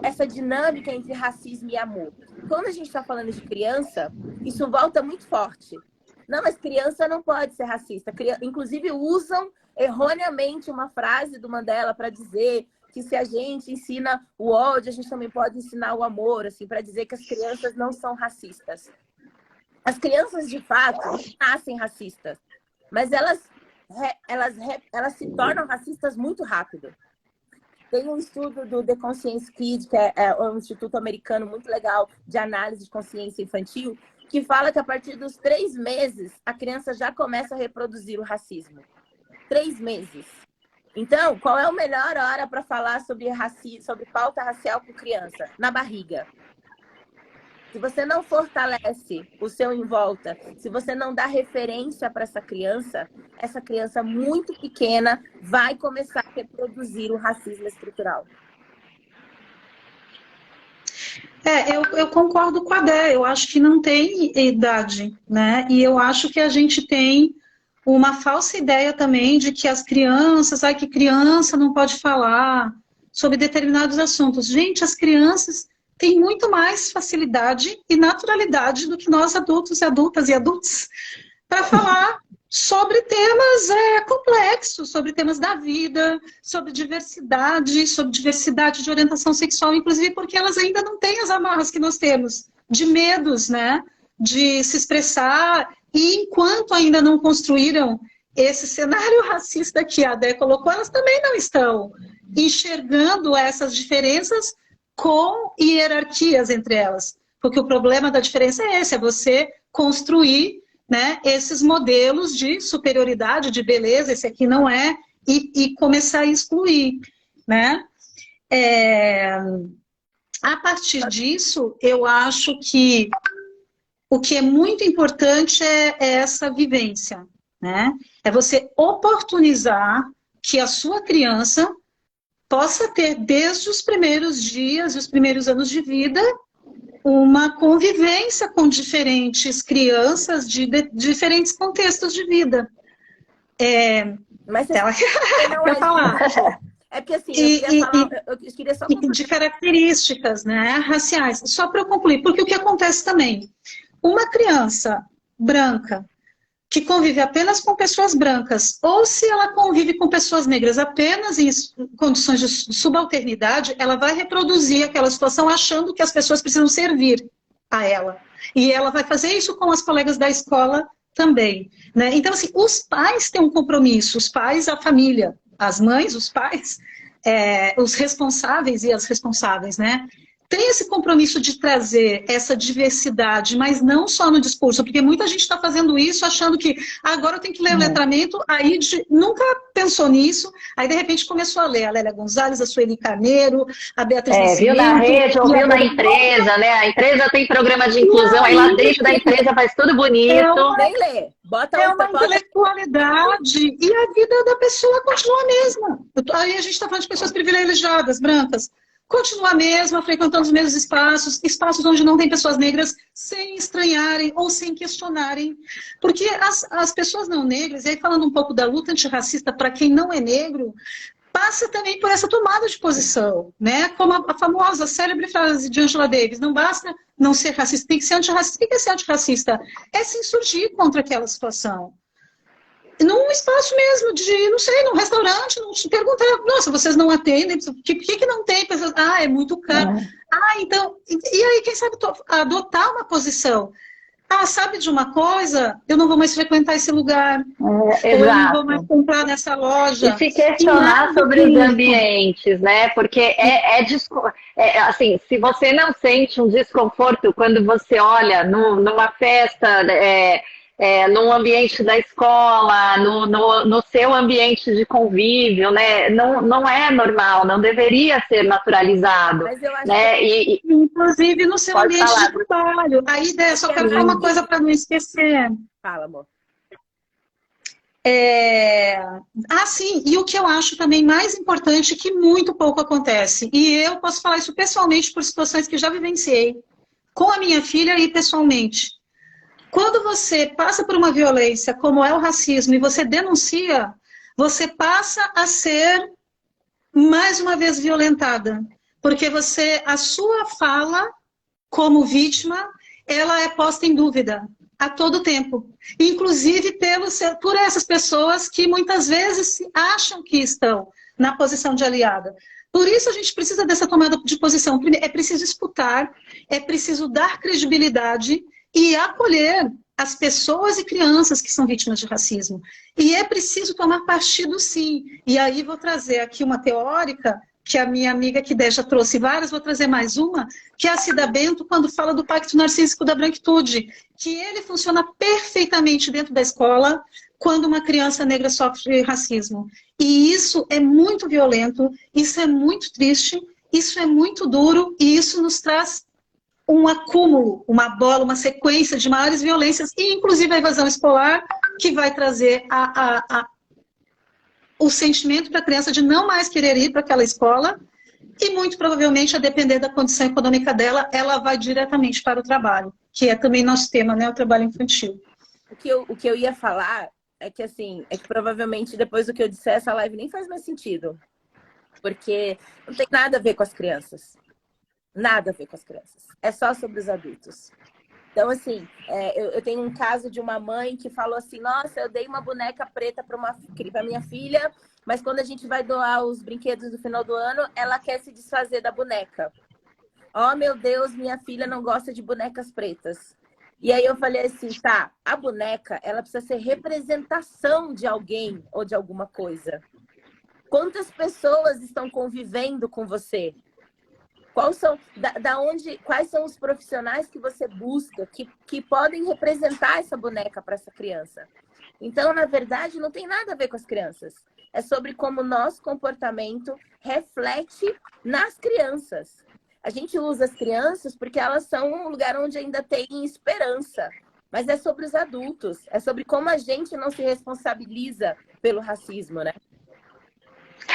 essa dinâmica entre racismo e amor. Quando a gente está falando de criança, isso volta muito forte. Não, mas criança não pode ser racista. Inclusive, usam erroneamente uma frase do Mandela para dizer que se a gente ensina o ódio, a gente também pode ensinar o amor, assim, para dizer que as crianças não são racistas. As crianças, de fato, nascem racistas, mas elas se tornam racistas muito rápido. Tem um estudo do The Conscience Kid, que é um instituto americano muito legal de análise de consciência infantil, que fala que a partir dos 3 meses, a criança já começa a reproduzir o racismo. 3 meses. Então, qual é a melhor hora para falar sobre pauta racial com criança? Na barriga. Se você não fortalece o seu em volta, se você não dá referência para essa criança muito pequena vai começar a reproduzir o racismo estrutural. Eu concordo com a Dé, eu acho que não tem idade, né? E eu acho que a gente tem uma falsa ideia também de que as crianças, que criança não pode falar sobre determinados assuntos. Gente, as crianças têm muito mais facilidade e naturalidade do que nós adultos, adultas e adultos para falar sobre temas complexos, sobre temas da vida, sobre diversidade de orientação sexual, inclusive porque elas ainda não têm as amarras que nós temos, de medos, né? De se expressar. E enquanto ainda não construíram esse cenário racista que a Dé colocou, elas também não estão enxergando essas diferenças com hierarquias entre elas. Porque o problema da diferença é esse, é você construir, né, esses modelos de superioridade, de beleza, esse aqui não é, e começar a excluir, né? A partir disso, eu acho que o que é muito importante é essa vivência, né? É você oportunizar que a sua criança possa ter, desde os primeiros dias, os primeiros anos de vida, uma convivência com diferentes crianças de diferentes contextos de vida. Mas você não quer falar? É porque assim, eu queria só concluir. De características, né, raciais. Só para eu concluir, porque o que acontece também? Uma criança branca que convive apenas com pessoas brancas, ou se ela convive com pessoas negras apenas em condições de subalternidade, ela vai reproduzir aquela situação achando que as pessoas precisam servir a ela. E ela vai fazer isso com as colegas da escola também, né? Então, assim, os pais têm um compromisso, os pais, a família, as mães, os pais, os responsáveis e as responsáveis, né? tem esse compromisso de trazer essa diversidade, mas não só no discurso, porque muita gente está fazendo isso achando que agora eu tenho que ler o letramento, aí nunca pensou nisso, aí de repente começou a ler a Lélia Gonzalez, a Sueli Carneiro, a Beatriz viu na rede, ouviu na empresa, né? A empresa tem programa de inclusão, aí lá dentro da empresa faz tudo bonito. Nem lê. Bota uma intelectualidade e a vida da pessoa continua a mesma. Aí a gente está falando de pessoas privilegiadas, brancas. Continua a mesma, frequentando os mesmos espaços, espaços onde não tem pessoas negras, sem estranharem ou sem questionarem. Porque as pessoas não negras, e aí falando um pouco da luta antirracista para quem não é negro, passa também por essa tomada de posição, né? Como a famosa, célebre frase de Angela Davis, não basta não ser racista, tem que ser antirracista. O que é ser antirracista? É se insurgir contra aquela situação. Num espaço mesmo de, não sei, num restaurante, não se perguntar, nossa, vocês não atendem, por que não tem? É muito caro. Então, e aí, quem sabe adotar uma posição? Sabe de uma coisa? Eu não vou mais frequentar esse lugar. Ou eu não vou mais comprar nessa loja. E se questionar sobre os ambientes, né? Porque assim, se você não sente um desconforto quando você olha numa festa, num ambiente da escola, no seu ambiente de convívio, né? Não é normal, não deveria ser naturalizado. Mas eu acho né? Inclusive no seu ambiente de trabalho. Aí, só quero falar uma coisa para não esquecer. Fala, amor. Sim, e o que eu acho também mais importante, que muito pouco acontece, e eu posso falar isso pessoalmente por situações que já vivenciei, com a minha filha e pessoalmente. Quando você passa por uma violência, como é o racismo, e você denuncia, você passa a ser, mais uma vez, violentada. Porque a sua fala, como vítima, ela é posta em dúvida a todo tempo. Inclusive por essas pessoas que muitas vezes acham que estão na posição de aliada. Por isso a gente precisa dessa tomada de posição. É preciso escutar, é preciso dar credibilidade e acolher as pessoas e crianças que são vítimas de racismo. E é preciso tomar partido, sim. E aí vou trazer aqui uma teórica, que a minha amiga que já trouxe várias, vou trazer mais uma, que é a Cida Bento, quando fala do Pacto Narcísico da Branquitude, que ele funciona perfeitamente dentro da escola quando uma criança negra sofre racismo. E isso é muito violento, isso é muito triste, isso é muito duro, e isso nos traz um acúmulo, uma bola, uma sequência de maiores violências, e inclusive a evasão escolar, que vai trazer o sentimento para a criança de não mais querer ir para aquela escola, e muito provavelmente, a depender da condição econômica dela, ela vai diretamente para o trabalho, que é também nosso tema, né, o trabalho infantil. O que eu ia falar é que, assim, provavelmente depois do que eu disser, essa live nem faz mais sentido, porque não tem nada a ver com as crianças. Nada a ver com as crianças. É só sobre os adultos. Então, assim, eu tenho um caso de uma mãe que falou assim, nossa, eu dei uma boneca preta para minha filha, mas quando a gente vai doar os brinquedos no final do ano, ela quer se desfazer da boneca. Oh, meu Deus, minha filha não gosta de bonecas pretas. E aí eu falei assim, tá, a boneca, ela precisa ser representação de alguém ou de alguma coisa. Quantas pessoas estão convivendo com você? Quais são os profissionais que você busca que podem representar essa boneca para essa criança? Então, na verdade, não tem nada a ver com as crianças. É sobre como o nosso comportamento reflete nas crianças. A gente usa as crianças porque elas são um lugar onde ainda tem esperança. Mas é sobre os adultos. É sobre como a gente não se responsabiliza pelo racismo, né?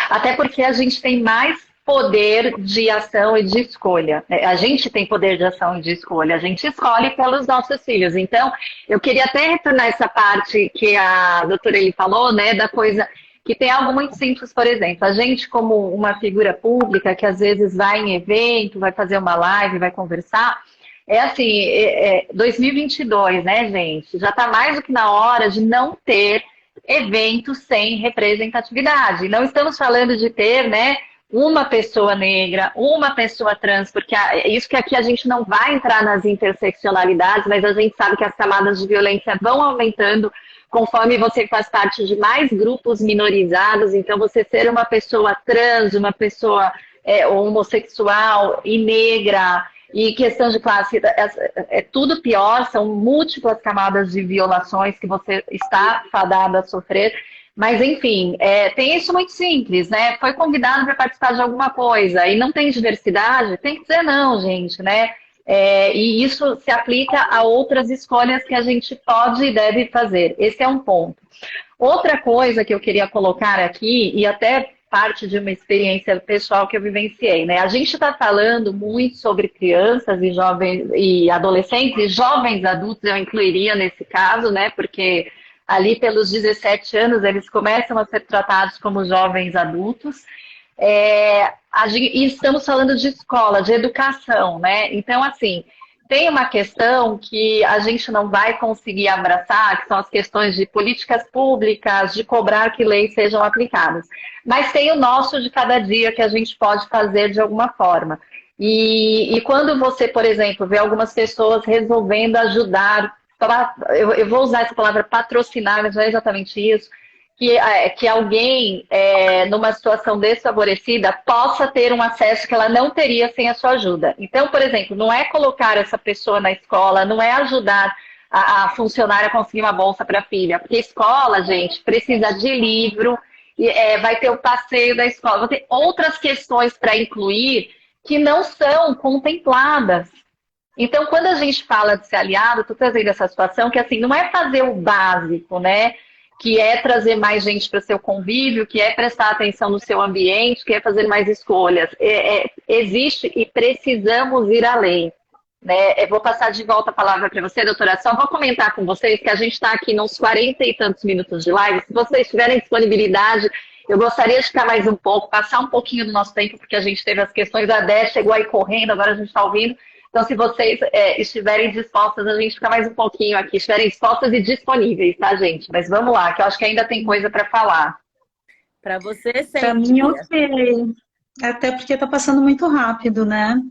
Até porque a gente tem mais poder de ação e de escolha. A gente tem poder de ação e de escolha. A gente escolhe pelos nossos filhos. Então, eu queria até retornar essa parte que a doutora Eli falou, né, da coisa que tem algo muito simples, por exemplo. A gente, como uma figura pública, que às vezes vai em evento, vai fazer uma live, vai conversar, 2022, né, gente? Já está mais do que na hora de não ter eventos sem representatividade. Não estamos falando de ter, né, uma pessoa negra, uma pessoa trans, porque isso que aqui a gente não vai entrar nas interseccionalidades, mas a gente sabe que as camadas de violência vão aumentando conforme você faz parte de mais grupos minorizados. Então, você ser uma pessoa trans, uma pessoa homossexual e negra, e questão de classe, é tudo pior, são múltiplas camadas de violações que você está fadado a sofrer. Mas, enfim, tem isso muito simples, né? Foi convidado para participar de alguma coisa e não tem diversidade, tem que dizer não, gente, né? E isso se aplica a outras escolhas que a gente pode e deve fazer. Esse é um ponto. Outra coisa que eu queria colocar aqui, e até parte de uma experiência pessoal que eu vivenciei, né? A gente está falando muito sobre crianças e jovens e adolescentes, e jovens adultos eu incluiria nesse caso, né? Porque ali pelos 17 anos eles começam a ser tratados como jovens adultos. E estamos falando de escola, de educação, né? Então, assim, tem uma questão que a gente não vai conseguir abraçar, que são as questões de políticas públicas, de cobrar que leis sejam aplicadas. Mas tem o nosso de cada dia que a gente pode fazer de alguma forma. E quando você, por exemplo, vê algumas pessoas resolvendo ajudar, eu vou usar essa palavra patrocinar, mas não é exatamente isso, que alguém, numa situação desfavorecida, possa ter um acesso que ela não teria sem a sua ajuda. Então, por exemplo, não é colocar essa pessoa na escola, não é ajudar a funcionária a conseguir uma bolsa para a filha, porque escola, gente, precisa de livro, vai ter o passeio da escola, vai ter outras questões para incluir que não são contempladas. Então, quando a gente fala de ser aliado, estou trazendo essa situação que, assim, não é fazer o básico, né? Que é trazer mais gente para o seu convívio, que é prestar atenção no seu ambiente, que é fazer mais escolhas. Existe e precisamos ir além. Né? Eu vou passar de volta a palavra para você, doutora. Só vou comentar com vocês que a gente está aqui nos 40 e tantos minutos de live. Se vocês tiverem disponibilidade, eu gostaria de ficar mais um pouco, passar um pouquinho do nosso tempo, porque a gente teve as questões da Dé, chegou aí correndo, agora a gente está ouvindo. Então, se vocês estiverem dispostas, a gente fica mais um pouquinho aqui, estiverem dispostas e disponíveis, tá, gente? Mas vamos lá, que eu acho que ainda tem coisa para falar. Para você, sempre. Para mim, ok. Até porque está passando muito rápido, né?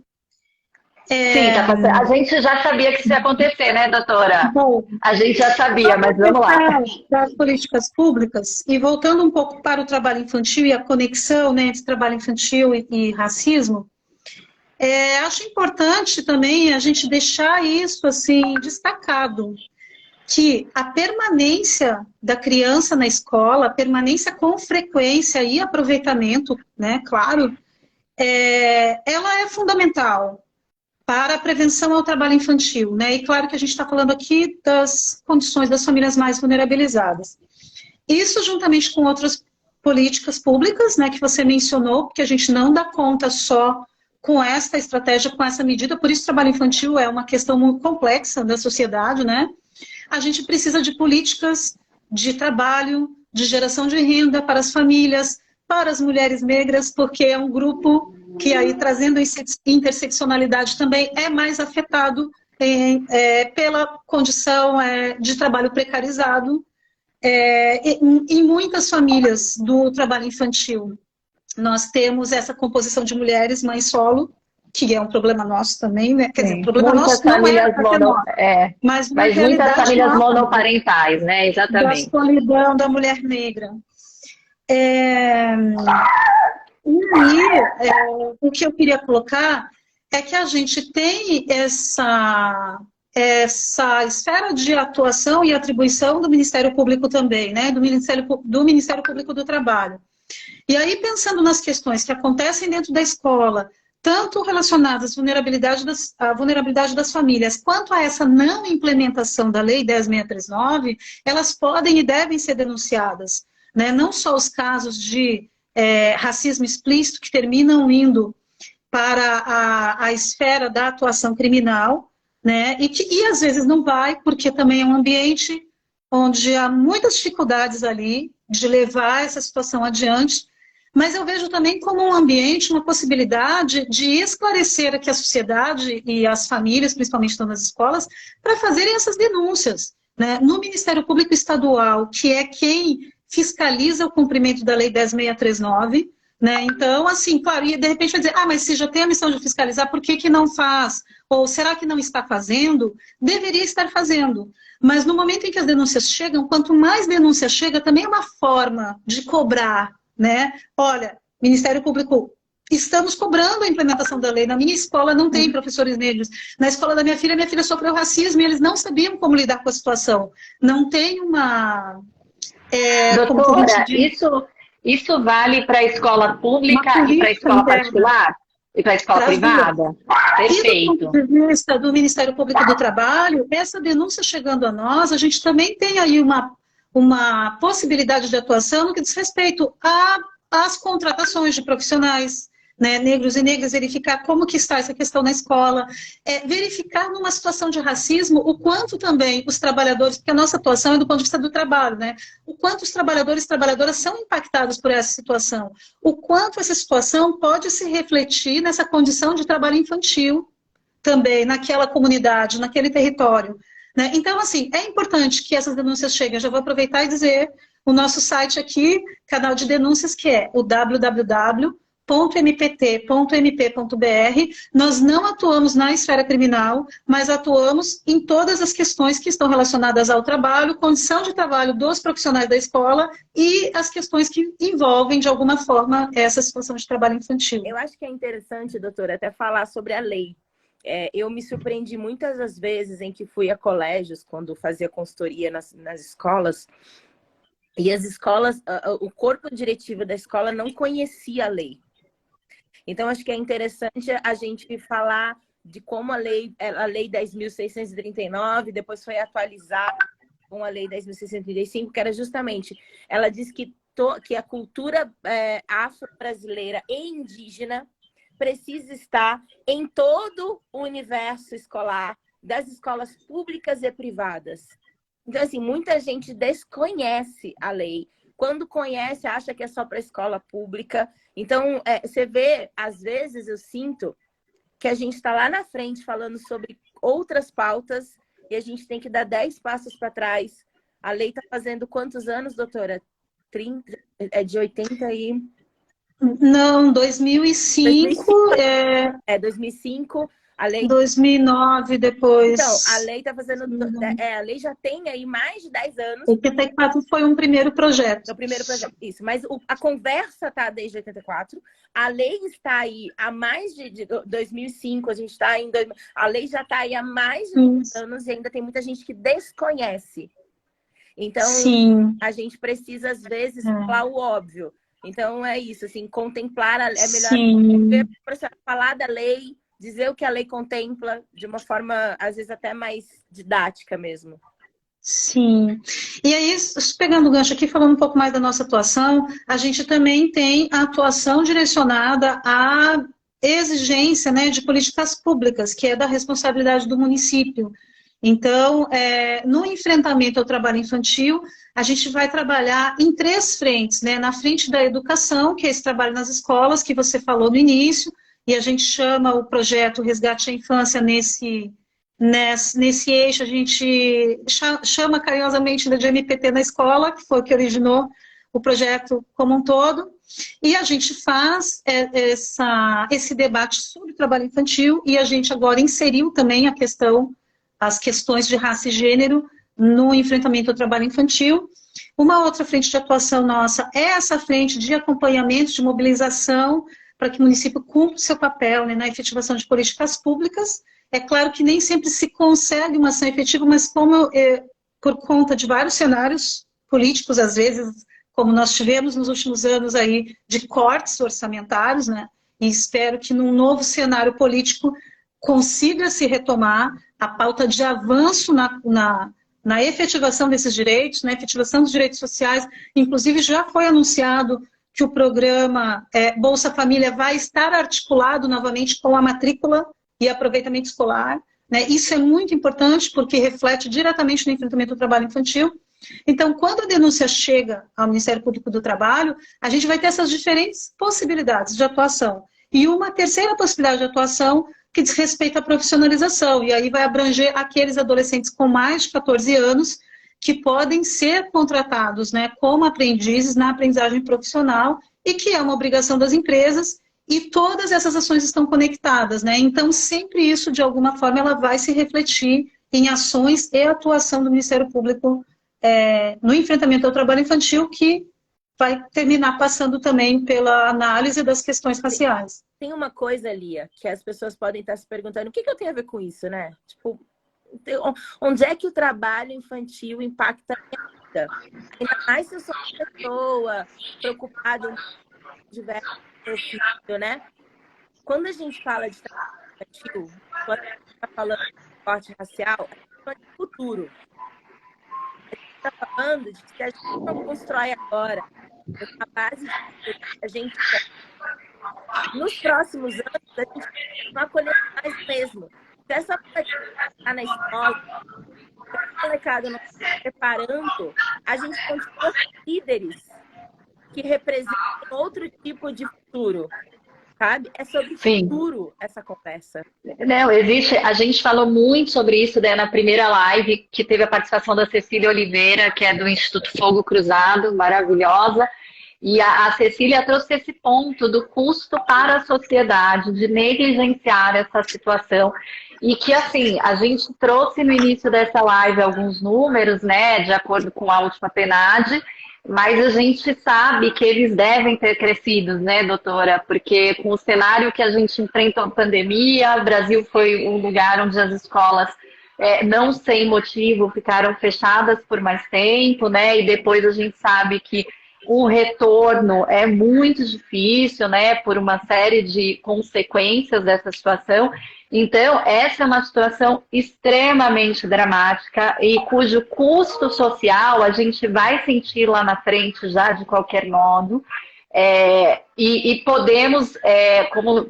Sim, tá passando. A gente já sabia que isso ia acontecer, né, doutora? Bom, a gente já sabia, mas vamos lá. Das políticas públicas, e voltando um pouco para o trabalho infantil e a conexão, né, entre trabalho infantil e racismo, acho importante também a gente deixar isso assim destacado, que a permanência da criança na escola, a permanência com frequência e aproveitamento, né, claro, ela é fundamental para a prevenção ao trabalho infantil, né, e claro que a gente está falando aqui das condições das famílias mais vulnerabilizadas. Isso juntamente com outras políticas públicas, né, que você mencionou, porque a gente não dá conta só com essa estratégia, com essa medida, por isso o trabalho infantil é uma questão muito complexa da sociedade, né? A gente precisa de políticas de trabalho, de geração de renda para as famílias, para as mulheres negras, porque é um grupo que aí, trazendo interseccionalidade também, é mais afetado pela condição de trabalho precarizado. Em muitas famílias do trabalho infantil, nós temos essa composição de mulheres mães solo, que é um problema nosso também, né? Quer dizer, problema nosso não mas muitas famílias monoparentais, né? Exatamente. Da solidão da mulher negra. O que eu queria colocar é que a gente tem essa esfera de atuação e atribuição do Ministério Público também, né? Do Ministério Público do Trabalho. E aí, pensando nas questões que acontecem dentro da escola, tanto relacionadas à vulnerabilidade das famílias, quanto a essa não implementação da Lei 10.639, elas podem e devem ser denunciadas, né? Não só os casos de racismo explícito, que terminam indo para a esfera da atuação criminal, né? E às vezes não vai, porque também é um ambiente onde há muitas dificuldades ali de levar essa situação adiante, mas eu vejo também como um ambiente, uma possibilidade de esclarecer aqui a sociedade e as famílias, principalmente estão nas escolas, para fazerem essas denúncias, né? No Ministério Público Estadual, que é quem fiscaliza o cumprimento da Lei 10.639, né? Então, assim, claro, e de repente vai dizer, mas se já tem a missão de fiscalizar, por que não faz? Ou será que não está fazendo? Deveria estar fazendo. Mas no momento em que as denúncias chegam, quanto mais denúncia chega, também é uma forma de cobrar, né? Olha, Ministério Público estamos cobrando a implementação da lei. Na minha escola não tem professores negros. Na escola da minha filha sofreu racismo e eles não sabiam como lidar com a situação. Não tem uma... Doutora, isso vale para a escola pública e para a escola particular? E para a escola privada? Perfeito. E do ponto de vista do Ministério Público do Trabalho, essa denúncia chegando a nós, a gente também tem aí uma possibilidade de atuação no que diz respeito às contratações de profissionais, né, negros e negras, verificar como que está essa questão na escola, verificar numa situação de racismo o quanto também os trabalhadores, porque a nossa atuação é do ponto de vista do trabalho, né, o quanto os trabalhadores e trabalhadoras são impactados por essa situação, o quanto essa situação pode se refletir nessa condição de trabalho infantil também, naquela comunidade, naquele território, né? Então, assim, é importante que essas denúncias cheguem. Eu já vou aproveitar e dizer o nosso site aqui, canal de denúncias, que é o www.mpt.mp.br. Nós não atuamos na esfera criminal, mas atuamos em todas as questões que estão relacionadas ao trabalho, condição de trabalho dos profissionais da escola e as questões que envolvem, de alguma forma, essa situação de trabalho infantil. Eu acho que é interessante, doutora, até falar sobre a lei. Eu me surpreendi muitas das vezes em que fui a colégios, quando fazia consultoria nas escolas, e as escolas, o corpo diretivo da escola não conhecia a lei. Então, acho que é interessante a gente falar de como a lei 10.639, depois foi atualizada com a lei 10.635, que era justamente, ela diz que a cultura afro-brasileira e indígena precisa estar em todo o universo escolar, das escolas públicas e privadas. Então, assim, muita gente desconhece a lei. Quando conhece, acha que é só para a escola pública. Então, você vê, às vezes eu sinto que a gente está lá na frente falando sobre outras pautas e a gente tem que dar 10 passos para trás. A lei está fazendo quantos anos, doutora? 30? É de 80 e... Não, 2005. 2005. A lei... 2009 depois. Então, a lei está fazendo... a lei já tem aí mais de 10 anos. 84 foi um primeiro projeto. O primeiro projeto, isso. Mas a conversa está desde 84. A lei está aí há mais de 2005. A gente está em... A lei já está aí há mais de 10 anos e ainda tem muita gente que desconhece. Então, sim, a gente precisa, às vezes, falar o óbvio. Então, é isso, assim, contemplar... É melhor falar da lei, dizer o que a lei contempla de uma forma, às vezes, até mais didática mesmo. Sim. E aí, pegando o gancho aqui, falando um pouco mais da nossa atuação, a gente também tem a atuação direcionada à exigência, né, de políticas públicas, que é da responsabilidade do município. Então, no enfrentamento ao trabalho infantil, a gente vai trabalhar em 3 frentes, né? Na frente da educação, que é esse trabalho nas escolas, que você falou no início, e a gente chama o projeto Resgate à Infância nesse eixo, a gente chama carinhosamente de MPT na escola, que foi o que originou o projeto como um todo, e a gente faz esse debate sobre o trabalho infantil, e a gente agora inseriu também as questões de raça e gênero no enfrentamento ao trabalho infantil. Uma outra frente de atuação nossa é essa frente de acompanhamento, de mobilização, para que o município cumpra o seu papel, né, na efetivação de políticas públicas. É claro que nem sempre se consegue uma ação efetiva, mas por conta de vários cenários políticos, às vezes, como nós tivemos nos últimos anos aí, de cortes orçamentários, né, e espero que num novo cenário político consiga se retomar a pauta de avanço na efetivação desses direitos, na efetivação dos direitos sociais. Inclusive, já foi anunciado que o programa Bolsa Família vai estar articulado novamente com a matrícula e aproveitamento escolar, né? Isso é muito importante porque reflete diretamente no enfrentamento do trabalho infantil. Então, quando a denúncia chega ao Ministério Público do Trabalho, a gente vai ter essas diferentes possibilidades de atuação. E uma terceira possibilidade de atuação que diz respeito à profissionalização, e aí vai abranger aqueles adolescentes com mais de 14 anos que podem ser contratados, né, como aprendizes na aprendizagem profissional e que é uma obrigação das empresas, e todas essas ações estão conectadas, né? Então, sempre isso, de alguma forma, ela vai se refletir em ações e atuação do Ministério Público no enfrentamento ao trabalho infantil, que vai terminar passando também pela análise das questões raciais. Tem uma coisa, Lia, que as pessoas podem estar se perguntando, o que eu tenho a ver com isso, né? Tipo, onde é que o trabalho infantil impacta a minha vida? Ainda mais se eu sou uma pessoa preocupada em diversos sentidos, né? Quando a gente fala de trabalho infantil, quando a gente está falando de corte racial, a gente fala de futuro. A gente está falando de que se a gente não constrói agora a base de a gente nos próximos anos, a gente vai colher mais mesmo. Se essa molecada está na escola, se essa molecada não está preparando, a gente continua líderes que representam outro tipo de futuro. Sabe? É sobre futuro essa conversa. Não, existe. A gente falou muito sobre isso, né, na primeira live, que teve a participação da Cecília Oliveira, que é do Instituto Fogo Cruzado, maravilhosa. E a Cecília trouxe esse ponto do custo para a sociedade, de negligenciar essa situação. E que, assim, a gente trouxe no início dessa live alguns números, né, de acordo com a última PNAD, mas a gente sabe que eles devem ter crescido, né, doutora? Porque com o cenário que a gente enfrentou a pandemia, o Brasil foi um lugar onde as escolas, não sem motivo, ficaram fechadas por mais tempo, né? E depois a gente sabe que o retorno é muito difícil, né? Por uma série de consequências dessa situação. Então, essa é uma situação extremamente dramática e cujo custo social a gente vai sentir lá na frente já de qualquer modo. E podemos, como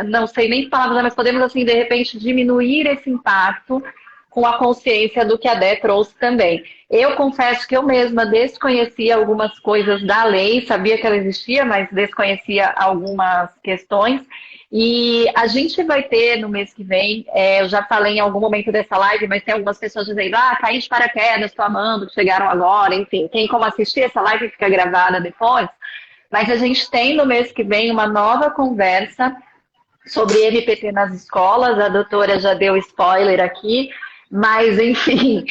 não sei nem que palavras, mas podemos, assim, de repente, diminuir esse impacto com a consciência do que a Dé trouxe também. Eu confesso que eu mesma desconhecia algumas coisas da lei, sabia que ela existia, mas desconhecia algumas questões. E a gente vai ter no mês que vem, eu já falei em algum momento dessa live, mas tem algumas pessoas dizendo, caí de paraquedas, estou amando, que chegaram agora, enfim, tem como assistir essa live, fica gravada depois. Mas a gente tem no mês que vem uma nova conversa sobre MPT nas escolas, a doutora já deu spoiler aqui, mas, enfim,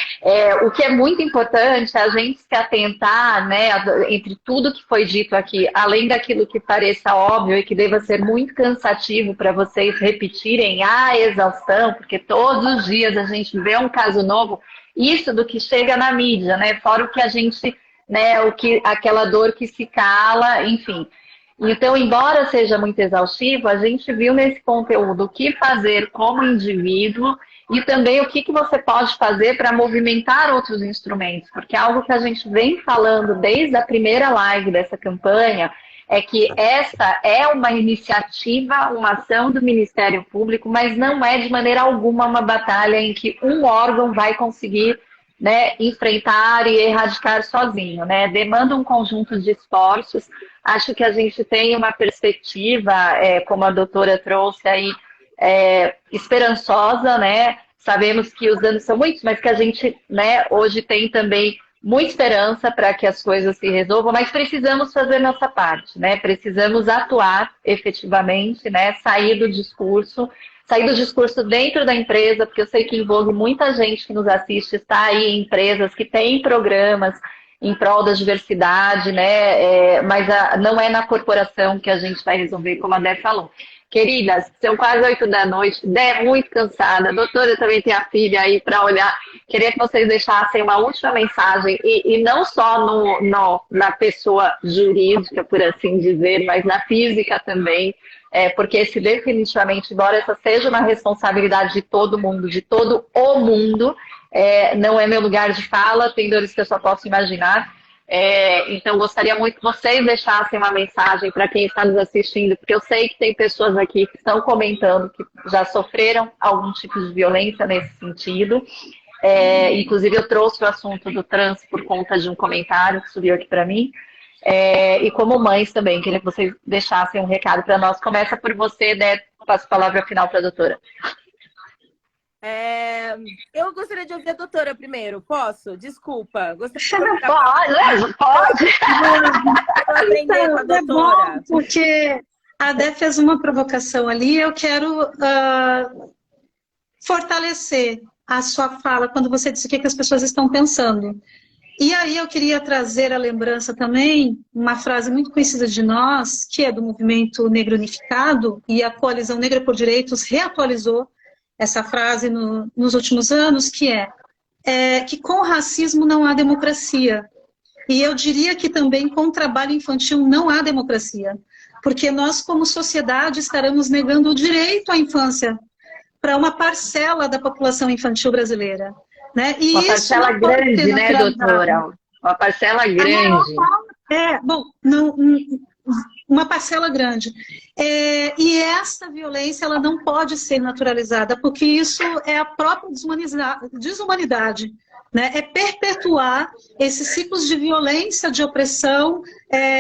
o que é muito importante é a gente se atentar, né, entre tudo que foi dito aqui, além daquilo que pareça óbvio e que deva ser muito cansativo para vocês repetirem a exaustão, porque todos os dias a gente vê um caso novo, isso do que chega na mídia, né, fora o que a gente, né, aquela dor que se cala, enfim. Então, embora seja muito exaustivo, a gente viu nesse conteúdo o que fazer como indivíduo e também o que você pode fazer para movimentar outros instrumentos. Porque algo que a gente vem falando desde a primeira live dessa campanha é que essa é uma iniciativa, uma ação do Ministério Público, mas não é de maneira alguma uma batalha em que um órgão vai conseguir, né, enfrentar e erradicar sozinho, né? Demanda um conjunto de esforços. Acho que a gente tem uma perspectiva, como a doutora trouxe aí, esperançosa, né? Sabemos que os danos são muitos, mas que a gente, né, hoje tem também muita esperança para que as coisas se resolvam, mas precisamos fazer nossa parte, né? Precisamos atuar efetivamente, né? Sair do discurso dentro da empresa, porque eu sei que envolve muita gente que nos assiste, está aí em empresas que têm programas em prol da diversidade, né? Mas não é na corporação que a gente vai resolver, como a Dé falou. Queridas, são quase 8 da noite, Dé muito cansada, a doutora também tem a filha aí para olhar. Queria que vocês deixassem uma última mensagem, e não só na pessoa jurídica, por assim dizer, mas na física também, porque esse definitivamente, embora essa seja uma responsabilidade de todo mundo, de todo o mundo, não é meu lugar de fala, tem dores que eu só posso imaginar. Então, gostaria muito que vocês deixassem uma mensagem para quem está nos assistindo, porque eu sei que tem pessoas aqui que estão comentando que já sofreram algum tipo de violência nesse sentido. Inclusive, eu trouxe o assunto do trans por conta de um comentário que subiu aqui para mim. E como mães também, queria que vocês deixassem um recado para nós. Começa por você, né? Passo a palavra final para a doutora. Eu gostaria de ouvir a doutora primeiro. Posso? Desculpa. Pode. Eu aprender com a doutora. É bom, porque a Dé fez uma provocação ali. Eu quero fortalecer a sua fala quando você disse o que as pessoas estão pensando. E aí eu queria trazer a lembrança também, uma frase muito conhecida de nós, que é do Movimento Negro Unificado, e a Coalizão Negra por Direitos reatualizou essa frase nos últimos anos, que que com racismo não há democracia. E eu diria que também com o trabalho infantil não há democracia, porque nós, como sociedade, estaremos negando o direito à infância para uma parcela da população infantil brasileira. Né? E Uma isso parcela não pode ser grande, né, naturalizado. doutora? Uma parcela grande. Uma parcela grande. E essa violência ela não pode ser naturalizada, porque isso é a própria desumanidade. Né? É perpetuar esses ciclos de violência, de opressão,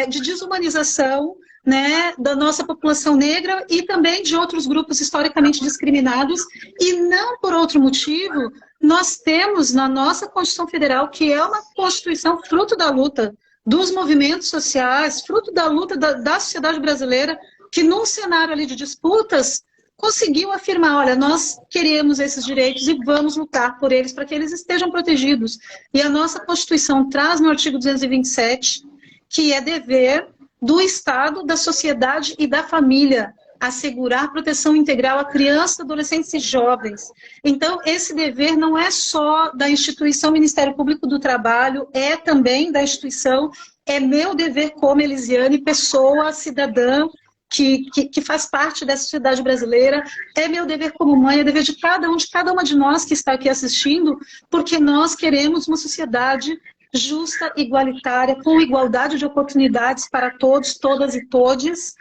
de desumanização, né, da nossa população negra e também de outros grupos historicamente discriminados, e não por outro motivo. Nós temos na nossa Constituição Federal, que é uma Constituição fruto da luta dos movimentos sociais, fruto da luta da sociedade brasileira, que num cenário ali de disputas, conseguiu afirmar, olha, nós queremos esses direitos e vamos lutar por eles, para que eles estejam protegidos. E a nossa Constituição traz no artigo 227, que é dever do Estado, da sociedade e da família assegurar proteção integral a crianças, adolescentes e jovens. Então, esse dever não é só da instituição Ministério Público do Trabalho, é também da instituição, é meu dever como Elisiane, pessoa, cidadã, que faz parte da sociedade brasileira, é meu dever como mãe, é dever de cada uma de nós que está aqui assistindo, porque nós queremos uma sociedade justa, igualitária, com igualdade de oportunidades para todos, todas e todes,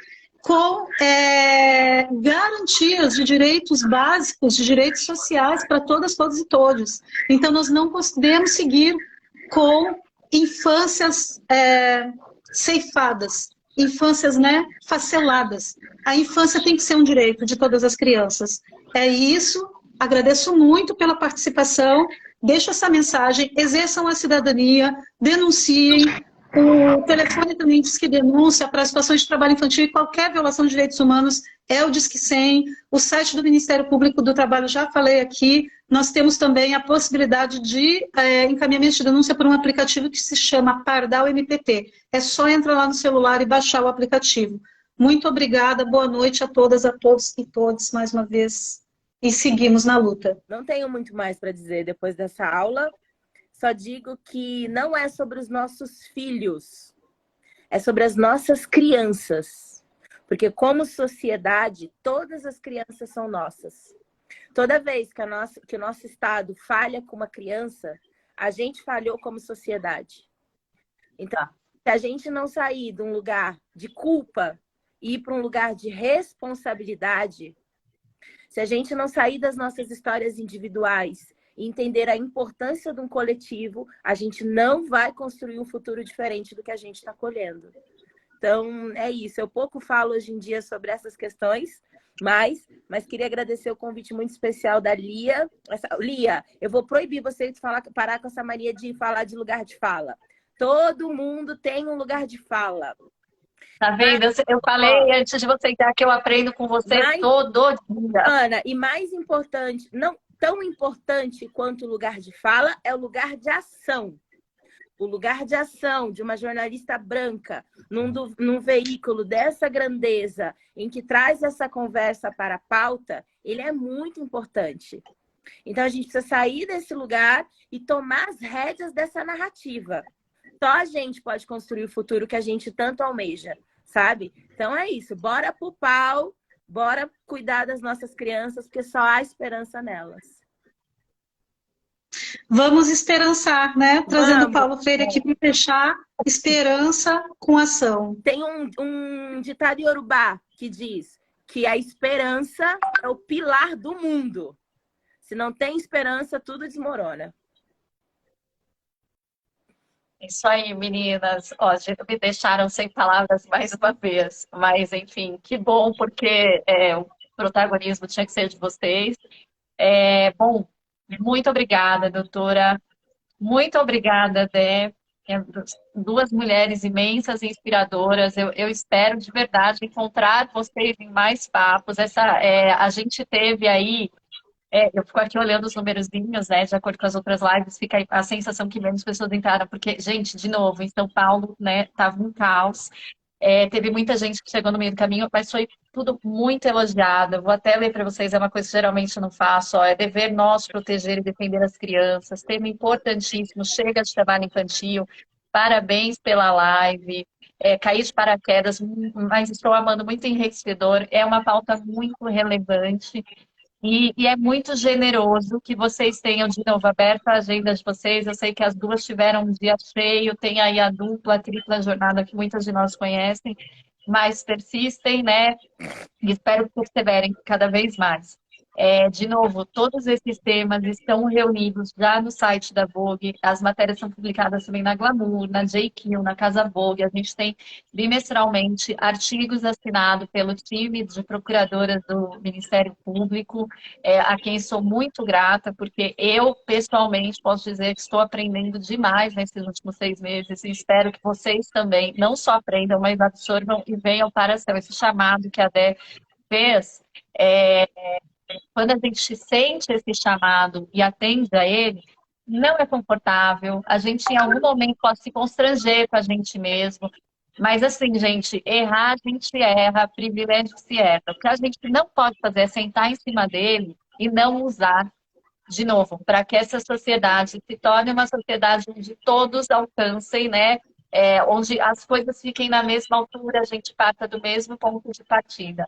com garantias de direitos básicos, de direitos sociais para todas, todos e todos. Então, nós não podemos seguir com infâncias ceifadas, infâncias, né, faceladas. A infância tem que ser um direito de todas as crianças. É isso, agradeço muito pela participação, deixo essa mensagem, exerçam a cidadania, denunciem. O telefone também diz que denúncia para situações de trabalho infantil e qualquer violação de direitos humanos é o Disque 100. O site do Ministério Público do Trabalho, já falei aqui, nós temos também a possibilidade de encaminhamento de denúncia por um aplicativo que se chama Pardal MPT. É só entrar lá no celular e baixar o aplicativo. Muito obrigada, boa noite a todas, a todos e todas, mais uma vez, e seguimos na luta. Não tenho muito mais para dizer depois dessa aula. Só digo que não é sobre os nossos filhos, é sobre as nossas crianças. Porque como sociedade, todas as crianças são nossas. Toda vez que o nosso Estado falha com uma criança, a gente falhou como sociedade. Então, se a gente não sair de um lugar de culpa e ir para um lugar de responsabilidade, se a gente não sair das nossas histórias individuais e entender a importância de um coletivo, a gente não vai construir um futuro diferente do que a gente está colhendo. Então, é isso. Eu pouco falo hoje em dia sobre essas questões, mas queria agradecer o convite muito especial da Lia. Lia, eu vou proibir você de parar com essa mania de falar de lugar de fala. Todo mundo tem um lugar de fala. Tá vendo? Eu falei antes de você entrar que eu aprendo com você todo dia. Ana, e mais importante, não tão importante quanto o lugar de fala, é o lugar de ação. O lugar de ação de uma jornalista branca num veículo dessa grandeza, em que traz essa conversa para a pauta, ele é muito importante. Então, a gente precisa sair desse lugar e tomar as rédeas dessa narrativa. Só a gente pode construir o futuro que a gente tanto almeja, sabe? Então, é isso. Bora pro pau. Bora cuidar das nossas crianças, porque só há esperança nelas. Vamos esperançar, né? Trazendo o Paulo Freire aqui para fechar, esperança com ação. Tem um ditado iorubá que diz que a esperança é o pilar do mundo. Se não tem esperança, tudo desmorona. Isso aí, meninas. Ó, me deixaram sem palavras mais uma vez. Mas, enfim, que bom, porque o protagonismo tinha que ser de vocês. Bom, muito obrigada, doutora. Muito obrigada, Dé. Duas mulheres imensas e inspiradoras. Eu espero, de verdade, encontrar vocês em mais papos. A gente teve aí Eu fico aqui olhando os numerozinhos, né? De acordo com as outras lives, fica a sensação que menos pessoas entraram, porque, gente, de novo, em São Paulo, né, tava um caos. Teve muita gente que chegou no meio do caminho, mas foi tudo muito elogiado. Eu vou até ler para vocês, é uma coisa que geralmente eu não faço, ó, é dever nosso proteger e defender as crianças, tema importantíssimo, chega de trabalho infantil, parabéns pela live, caí de paraquedas, mas estou amando muito enriquecedor, é uma pauta muito relevante. E é muito generoso que vocês tenham de novo aberto a agenda de vocês. Eu sei que as duas tiveram um dia cheio, tem aí a dupla, a tripla jornada que muitas de nós conhecem, mas persistem, né? E espero que perseverem cada vez mais. De novo, todos esses temas estão reunidos já no site da Vogue. As matérias são publicadas também na Glamour, na JQ, na Casa Vogue. A gente tem bimestralmente artigos assinados pelo time de procuradoras do Ministério Público, a quem sou muito grata, porque eu, pessoalmente, posso dizer que estou aprendendo demais nesses últimos 6 meses e espero que vocês também não só aprendam, mas absorvam e venham para esse chamado que a Dé fez. Quando a gente sente esse chamado e atende a ele, não é confortável, a gente em algum momento pode se constranger com a gente mesmo, mas assim, gente, errar a gente erra, privilégio se erra. O que a gente não pode fazer é sentar em cima dele e não usar, de novo, para que essa sociedade se torne uma sociedade onde todos alcancem, né? Onde as coisas fiquem na mesma altura, a gente parta do mesmo ponto de partida.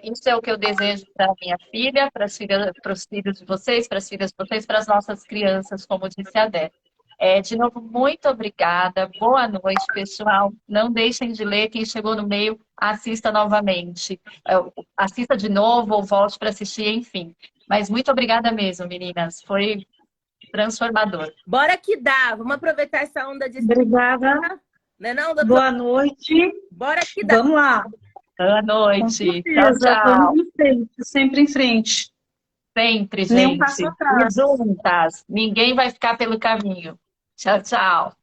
Isso é o que eu desejo para minha filha, para os filhos de vocês, para as filhas de vocês, para as nossas crianças, como disse a Dé. De novo, muito obrigada. Boa noite, pessoal. Não deixem de ler. Quem chegou no meio, assista novamente. Assista de novo ou volte para assistir, enfim. Mas muito obrigada mesmo, meninas. Foi transformador. Bora que dá. Vamos aproveitar essa onda de... Obrigada. Não é não, doutor? Boa noite. Bora que dá. Vamos lá. Boa noite. Tchau, tchau. Vamos em frente, sempre em frente. Sempre, Nem um gente. passo atrás. E juntas. Ninguém vai ficar pelo caminho. Tchau, tchau.